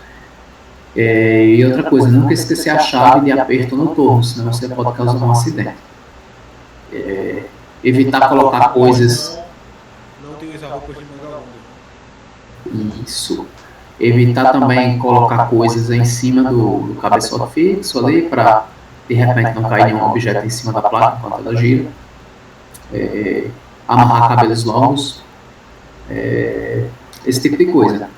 E outra coisa, nunca esquecer a chave de aperto no torno, senão você pode causar um acidente. Evitar colocar coisas... Não utilizar roupas de manga longa. Isso. Evitar também colocar coisas em cima do cabeçote fixo ali, para de repente não cair nenhum objeto em cima da placa enquanto ela gira. Amarrar cabelos longos. Esse tipo de coisa.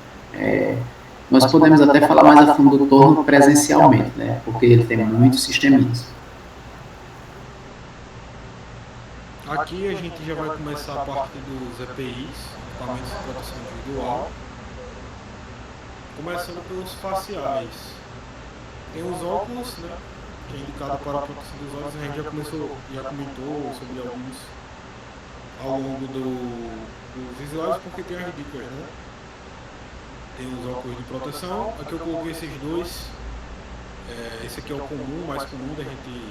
Nós podemos até falar mais a fundo do torno presencialmente, né? Porque ele tem muitos sisteminhas. Aqui a gente já vai começar a parte dos EPIs, equipamentos de proteção individual. Começando pelos faciais. Tem os óculos, né? Que é indicado para a proteção dos olhos. A gente já comentou sobre alguns ao longo dos visuais, porque tem as dicas, né? Tem os óculos de proteção. Aqui eu coloquei esses dois. Esse aqui é o comum, mais comum da gente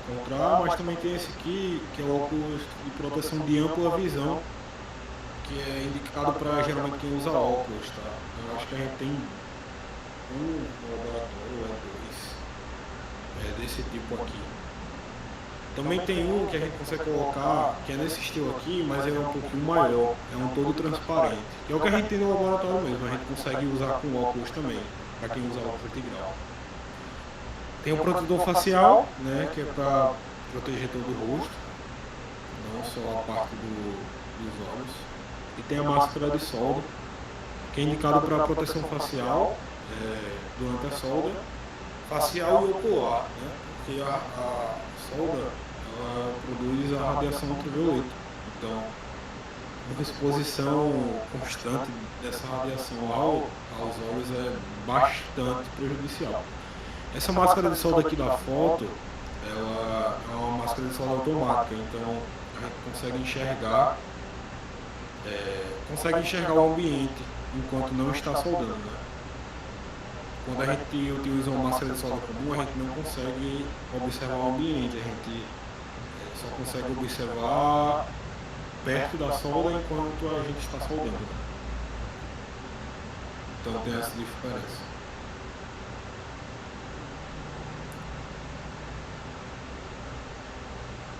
encontrar, mas também tem esse aqui, que é o óculos de proteção de ampla visão, que é indicado para geralmente quem usa óculos, tá? Eu acho que a gente tem um no laboratório, dois, desse tipo aqui. Também tem um que a gente consegue colocar, que é nesse estilo aqui, mas ele é um pouquinho maior, é um todo transparente, que é o que a gente tem no laboratório mesmo, a gente consegue usar com óculos também, para quem usa óculos integral. Tem o protetor facial, né, que é para proteger todo o rosto, não só a parte dos olhos. E tem a máscara de solda, que é indicado para proteção facial durante a solda, facial e ocular, né, porque a solda ela produz a radiação ultravioleta. Então, uma exposição constante dessa radiação aos olhos é bastante prejudicial. Essa máscara de solda aqui da foto, ela é uma máscara de solda automática, então a gente consegue enxergar o ambiente enquanto não está soldando, né? Quando a gente utiliza uma máscara de solda comum, a gente não consegue observar o ambiente, a gente só consegue observar perto da solda enquanto a gente está soldando, né? Então tem essa diferença.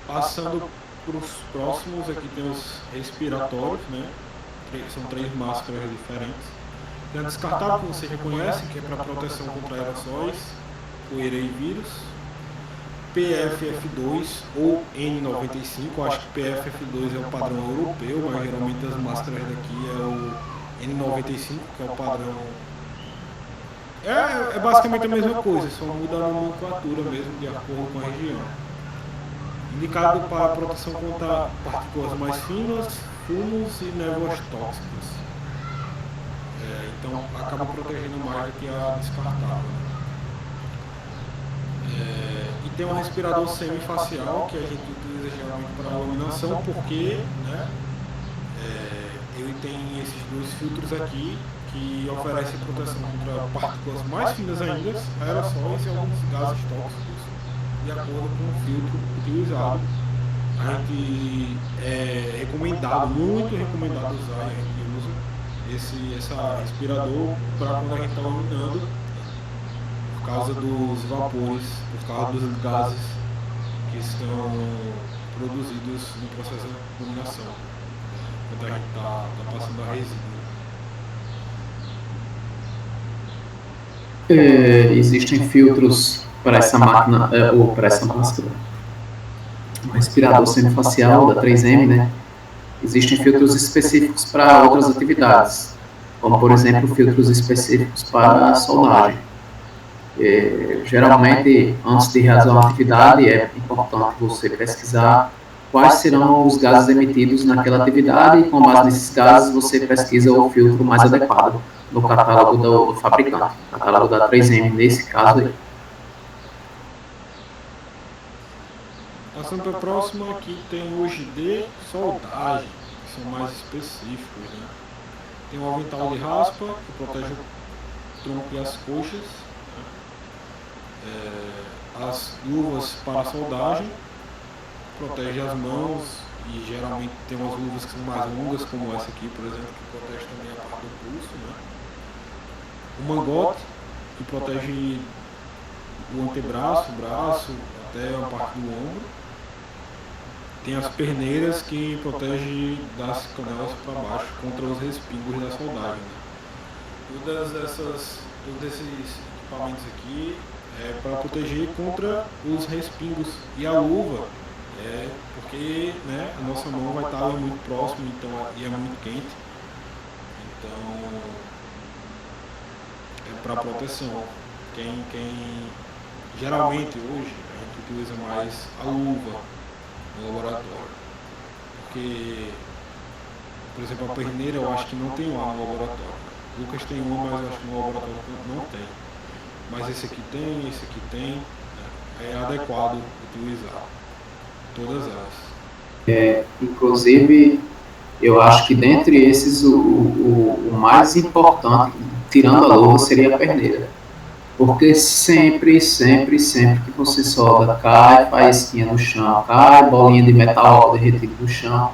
Passando para os próximos, aqui tem os respiratórios, né? São 3 máscaras diferentes. Tem a descartável, que você já conhece, que é para proteção contra aerossóis, poeira e vírus. PFF2 ou N95, acho que PFF2 é o padrão europeu, mas geralmente as máscaras daqui é o N95, que é o padrão. É basicamente a mesma coisa, só muda a nomenclatura mesmo de acordo com a região. Indicado para proteção contra partículas mais finas, fumos e névoas tóxicas. Então acaba protegendo mais do que a descartável. E tem um respirador semifacial que a gente utiliza geralmente para iluminação, porque, né, ele tem esses 2 filtros aqui que oferecem proteção contra partículas mais finas ainda, aerossóis e alguns gases tóxicos, de acordo com o filtro utilizado. A gente é recomendado, muito recomendado usar, a gente usa esse respirador para quando a gente está iluminando, por causa dos vapores, por causa dos gases que são produzidos no processo de iluminação, quando a gente está passando a resina. Existem filtros para essa máquina, ou para essa máscara. O respirador semifacial da 3M, né? Existem filtros específicos para outras atividades, como por exemplo filtros específicos para soldagem. Geralmente, antes de realizar uma atividade, é importante você pesquisar quais serão os gases emitidos naquela atividade e com base nesses gases você pesquisa o filtro mais adequado no catálogo do fabricante, catálogo da 3M nesse caso aí. Passando para a próxima, aqui tem os de soldagem, que são mais específicos, né? Tem um avental de raspa, que protege o tronco e as coxas. As luvas para soldagem, protege as mãos e geralmente tem umas luvas que são mais longas, como essa aqui, por exemplo, que protege também a parte do pulso, né? O mangote, que protege o antebraço, o braço, até a parte do ombro. Tem as perneiras, que protege das canelas para baixo contra os respingos da soldagem, né? Todos esses equipamentos aqui é para proteger contra os respingos, e a luva porque, né, a nossa mão vai estar muito próximo, então, e é muito quente, então é para proteção. Quem geralmente hoje a gente utiliza mais a luva no laboratório, porque, por exemplo, a perneira eu acho que não tem lá no laboratório. O Lucas tem uma, mas eu acho que no laboratório não tem. Mas esse aqui tem, é adequado utilizar todas elas. Inclusive, eu acho que dentre esses o mais importante, tirando a luva, seria a perneira. Porque sempre que você solda, cai faísquinha no chão, cai bolinha de metal derretido no chão.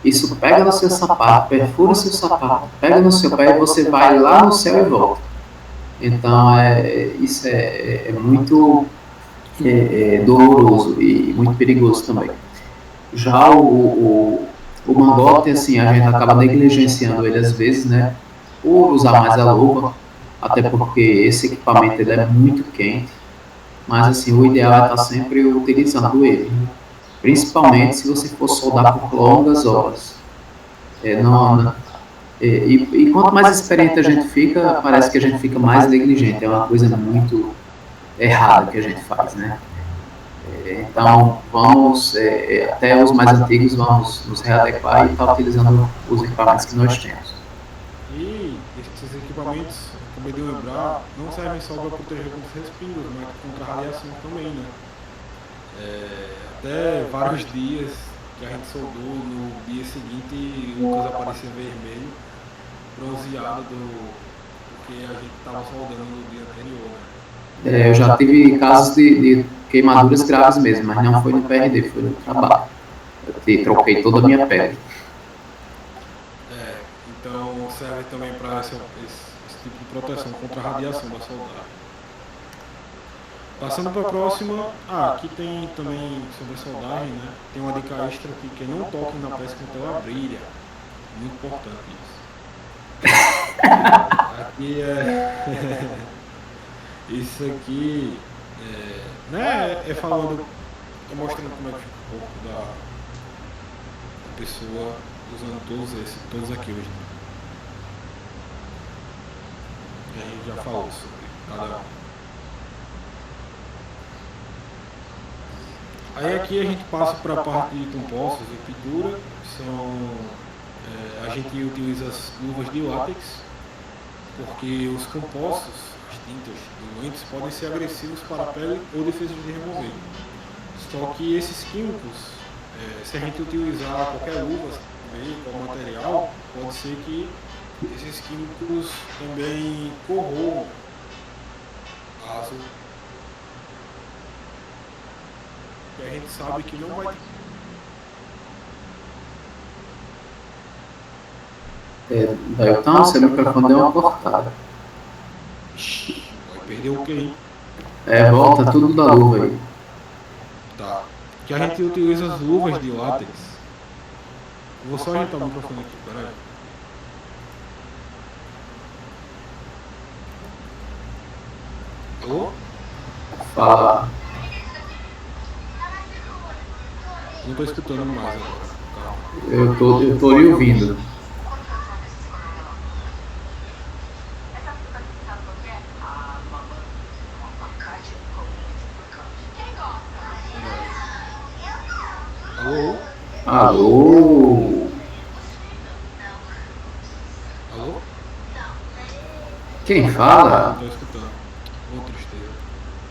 Isso pega no seu sapato, perfura seu sapato, pega no seu pé e você vai lá no céu e volta. Então, isso é muito doloroso e muito perigoso também. Já o mangote, assim, a gente acaba negligenciando ele às vezes, né, por usar mais a luva, até porque esse equipamento ele é muito quente, mas assim, o ideal é estar sempre utilizando ele, principalmente se você for soldar por longas horas. E quanto mais experiente a gente fica, parece que a gente fica mais negligente, é uma coisa muito errada que a gente faz, né? Então, vamos, até os mais antigos, vamos nos readequar e estar utilizando os equipamentos que nós temos. E esses equipamentos, como eu lembrar, não servem só para proteger contra os respingos, mas contra a radiação também, né? Até vários dias que a gente soldou, no dia seguinte o Lucas aparecia vermelho, bronzeado porque a gente estava soldando no dia anterior, né? Eu já tive casos de queimaduras graves mesmo, mas não foi no PRD, foi no trabalho. Eu troquei toda a minha pele. Então serve também para esse tipo de proteção contra a radiação da soldagem. Passando para a próxima, aqui tem também sobre a soldagem, né? Tem uma dica extra aqui, que não toque na peça com tela brilha. Muito importante isso. Aqui isso aqui é falando, é mostrando como é que fica o corpo da pessoa usando todos aqui hoje. E a gente já falou sobre cada um. Aí aqui a gente passa para a parte de compostos e pintura. A gente utiliza as luvas de látex, porque os compostos, as tintas diluentes, podem ser agressivos para a pele ou difíceis de remover. Só que esses químicos, se a gente utilizar qualquer luva também, qual material, pode ser que esses químicos também corroam as que a gente sabe que não vai Então, seu microfone deu uma cortada. vai perder o QI. Volta tudo da luva aí. Tá. Que a gente utiliza as luvas de látex. Vou só ajeitar o microfone aqui, peraí. Alô? Fala. Não tô escutando mais agora. Calma. Eu tô lhe ouvindo. Alô? Alô? Alô? Quem fala? Não tô escutando. Ô, tristeza.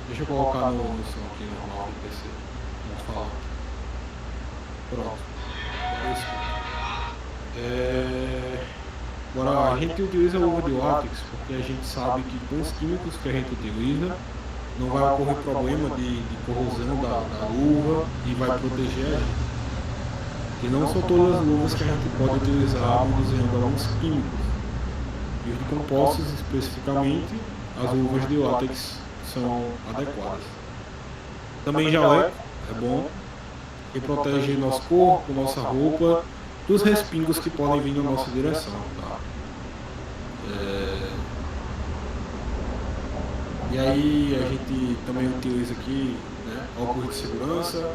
Deixa eu colocar no som aqui normal do PC. Vamos falar. Pronto. Agora eu escuto. Agora, a gente utiliza a luva de látex porque a gente sabe que com os químicos que a gente utiliza não vai ocorrer problema de corrosão da luva e vai proteger a gente. E não são todas as luvas que a gente pode utilizar usando alguns químicos. E os de compostos, especificamente, as luvas de látex são adequadas. Também jaleco é bom, que protege nosso corpo, nossa roupa, dos respingos que podem vir na nossa direção. Tá? E aí a gente também utiliza aqui, né, óculos de segurança.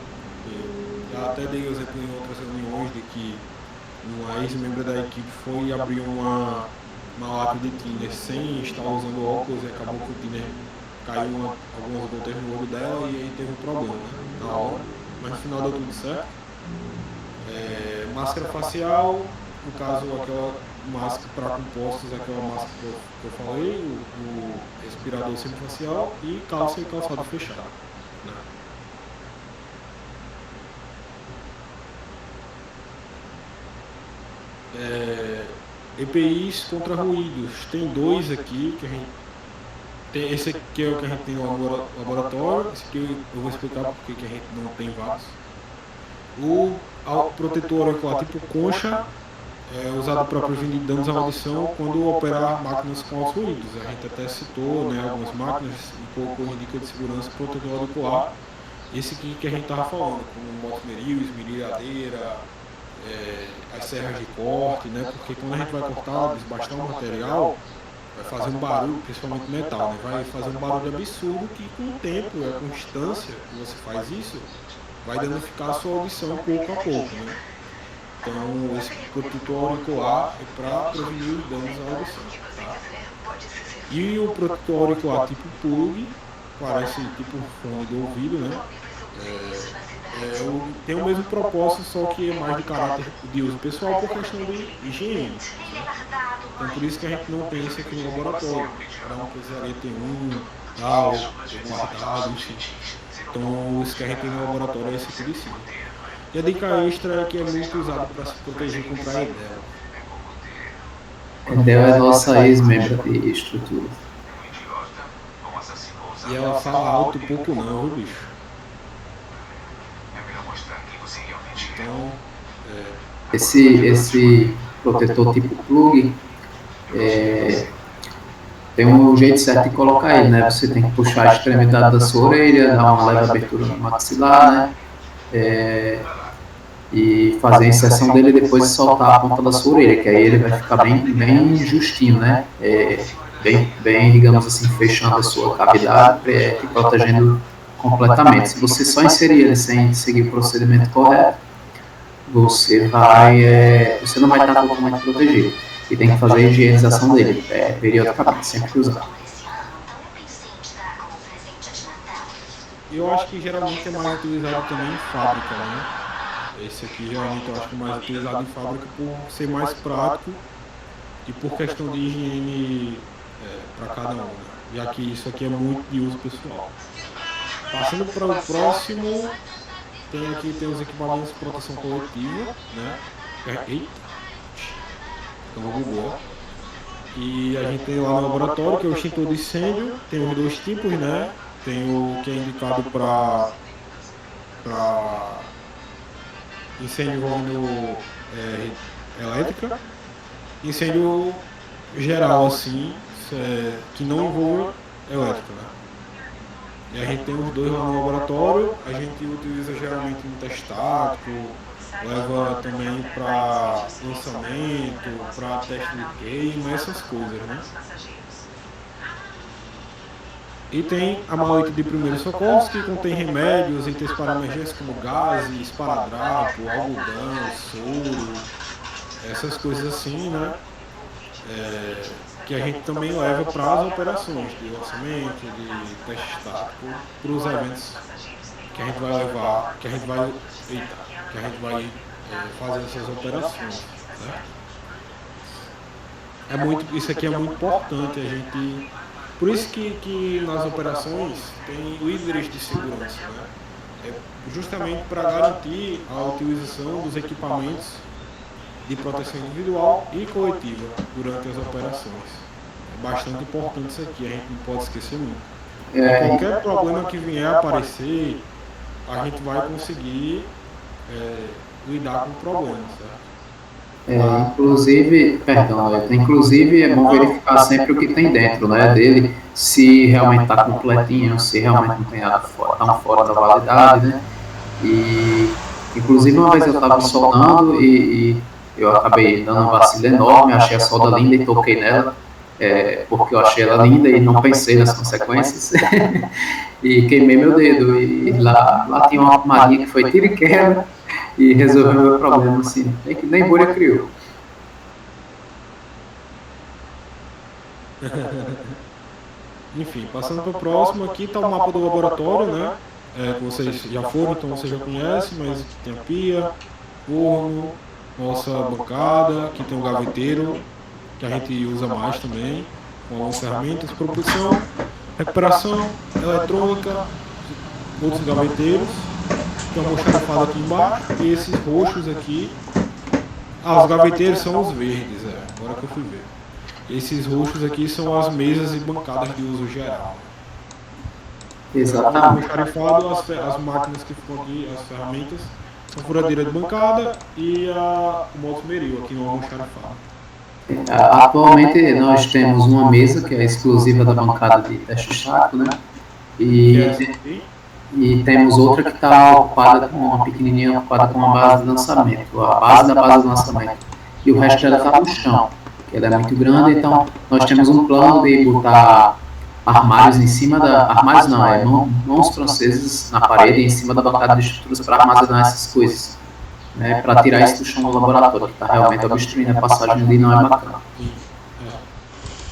Já até dei exemplo em outras reuniões de que uma ex-membro da equipe foi e abriu uma lata de thinner sem estar usando óculos e acabou que o thinner caiu algumas gotas no olho dela e aí teve um problema, né, na hora, mas no final deu tudo certo. Máscara facial, no caso aquela máscara para compostos, aquela máscara que eu falei, o respirador semifacial e calça e calçado fechado. Né. EPIs contra ruídos. Tem dois aqui que a gente tem. Esse aqui é o que a gente tem no laboratório. Esse aqui eu vou explicar porque que a gente não tem vários. O protetor auricular tipo concha é usado para prevenir danos à audição quando operar máquinas com altos ruídos. A gente até citou, né, algumas máquinas e colocou em dica de segurança protetor auricular. Esse aqui que a gente estava falando, como motomeril, esmerilhadeira, as serras de corte, né? Porque quando a gente vai cortar, desbastar um material, vai fazer um barulho, principalmente metal, né? Vai fazer um barulho absurdo que com o tempo e a constância que você faz isso, vai danificar a sua audição pouco a pouco, né? Então, esse protetor auricular é para prevenir os danos à audição, tá? E o protetor auricular tipo plug, parece tipo fone do ouvido, né? Tem o mesmo propósito, só que é mais de caráter de uso pessoal por questão de higiene. Então por isso que a gente não tem isso aqui no laboratório. Cada um precisaria ter um, tal, ter guardado, enfim. Então isso que a gente tem no laboratório é esse aqui de cima. E a dica extra é que é muito usado para se proteger contra a edema. Edel é nossa ex-membro de estrutura. E ela fala alto pouco não, viu, bicho? Então, Esse protetor tipo plug, tem um jeito certo de colocar ele, né? Você tem que puxar a extremidade da sua orelha, dar uma leve abertura no maxilar, né? E fazer a inserção dele e depois soltar a ponta da sua orelha, que aí ele vai ficar bem justinho, né? Bem, digamos assim, fechando a sua cavidade e protegendo completamente. Se você só inserir ele sem seguir o procedimento correto, você não vai estar totalmente protegido. E tem que fazer a higienização dele, periodicamente, sempre que usar. Eu acho que geralmente é mais utilizado também em fábrica, né? Esse aqui geralmente eu acho que é mais utilizado em fábrica por ser mais prático e por questão de higiene para cada um, né? Já que isso aqui é muito de uso pessoal. Passando para o próximo, tem os equipamentos de proteção coletiva, né? Eita! Então bugou. E a gente tem lá no laboratório, que é o extintor de incêndio, tem os dois tipos, né? Tem o que é indicado para incêndio envolvendo elétrica, incêndio geral assim, que não envolve elétrica, né? E a gente tem os dois lá no laboratório, a gente utiliza geralmente no testático, leva também para lançamento, para teste de queima, essas coisas, né? E tem a maleta de primeiros socorros, que contém remédios, itens para emergência como gases, esparadrapo, algodão, soro, essas coisas assim, né? Que a gente também leva para as operações de lançamento, de teste estático, para os eventos que a gente vai levar, que a gente vai fazer essas operações, né? Isso aqui é muito importante, a gente. Por isso que nas operações tem líderes de segurança, né? Justamente para garantir a utilização dos equipamentos de proteção individual e coletiva durante as operações. É bastante importante isso aqui, a gente não pode esquecer nunca. Qualquer problema que vier a aparecer, a gente vai conseguir lidar com o problema, certo? Inclusive é bom verificar sempre o que tem dentro, né, dele, se realmente está completinho, se realmente não tem nada tão fora da validade, né? E inclusive uma vez eu estava soldando e eu acabei dando uma vacila enorme, achei a solda linda e toquei nela, porque eu achei ela linda e não pensei nas consequências. E queimei meu dedo, e lá tinha uma armarinha que foi tiro e quebra, e resolveu o meu problema, assim, que nem bolha criou. Enfim, passando para o próximo, aqui está o mapa do laboratório, né? Que vocês já foram, então vocês já conhecem, mas tem a pia, forno, nossa bancada, aqui tem o gaveteiro, que a gente usa mais também, com algumas ferramentas, produção, recuperação, eletrônica, outros gaveteiros. Tem uma almoxarifada aqui embaixo e esses roxos aqui. Os gaveteiros são os verdes, agora que eu fui ver. Esses roxos aqui são as mesas e bancadas de uso geral. Exatamente. Almoxarifado, as máquinas que ficam aqui, as ferramentas, são furadeira de bancada e o multimeril aqui no almoxarifado. Atualmente nós temos uma mesa que é exclusiva da bancada de teste estático, né? E temos outra que está ocupada com uma pequenininha, ocupada com uma base de lançamento, a base da base de lançamento. E o resto dela está no chão, que ela é muito grande, então nós temos um plano de botar armários em cima armários não, mãos franceses na parede em cima da bancada de estruturas para armazenar essas coisas, né, para tirar isso do chão do laboratório, que está realmente obstruindo a passagem ali, não é bacana.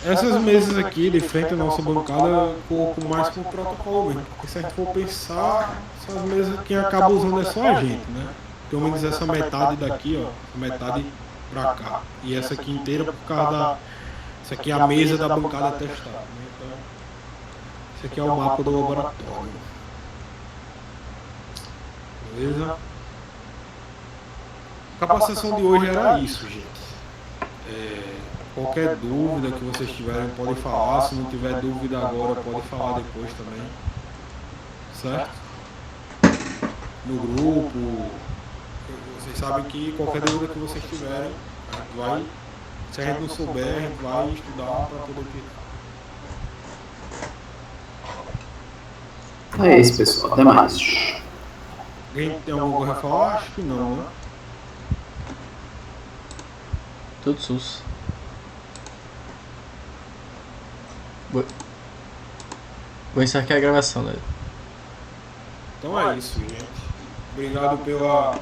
Essas mesas aqui de frente à nossa bancada, pouco mais por protocolo mesmo, porque se a gente for pensar, essas mesas que acaba usando é só a gente, né? Pelo menos essa metade daqui, ó, metade pra cá, e essa aqui inteira por causa da... Essa aqui é a mesa da bancada testada, né? Então, esse aqui é o mapa do laboratório. Beleza? A capacitação de hoje era isso, gente. Qualquer dúvida que vocês tiverem, podem falar. Se não tiver dúvida agora, pode falar depois também. Certo? No grupo. Vocês sabem que qualquer dúvida que vocês tiverem, a gente vai, se a gente não souber, a gente vai estudar para poder tirar. É isso, pessoal. Até mais. Alguém tem alguma coisa a falar? Acho que não, né? Tudo sus. Vou encerrar aqui a gravação, né? Então é isso, gente. Obrigado pela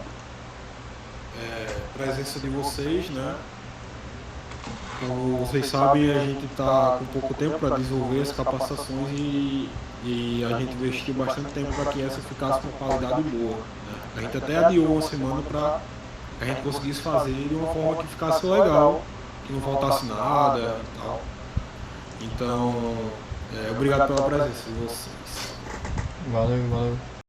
presença de vocês, né? Como vocês sabem, a gente está com pouco tempo para desenvolver as capacitações e a gente investiu bastante tempo para que essa ficasse com qualidade boa, né? A gente até adiou uma semana para a gente conseguisse fazer de uma forma que ficasse legal, que não faltasse nada e tal. Então, obrigado pela presença de vocês. Valeu.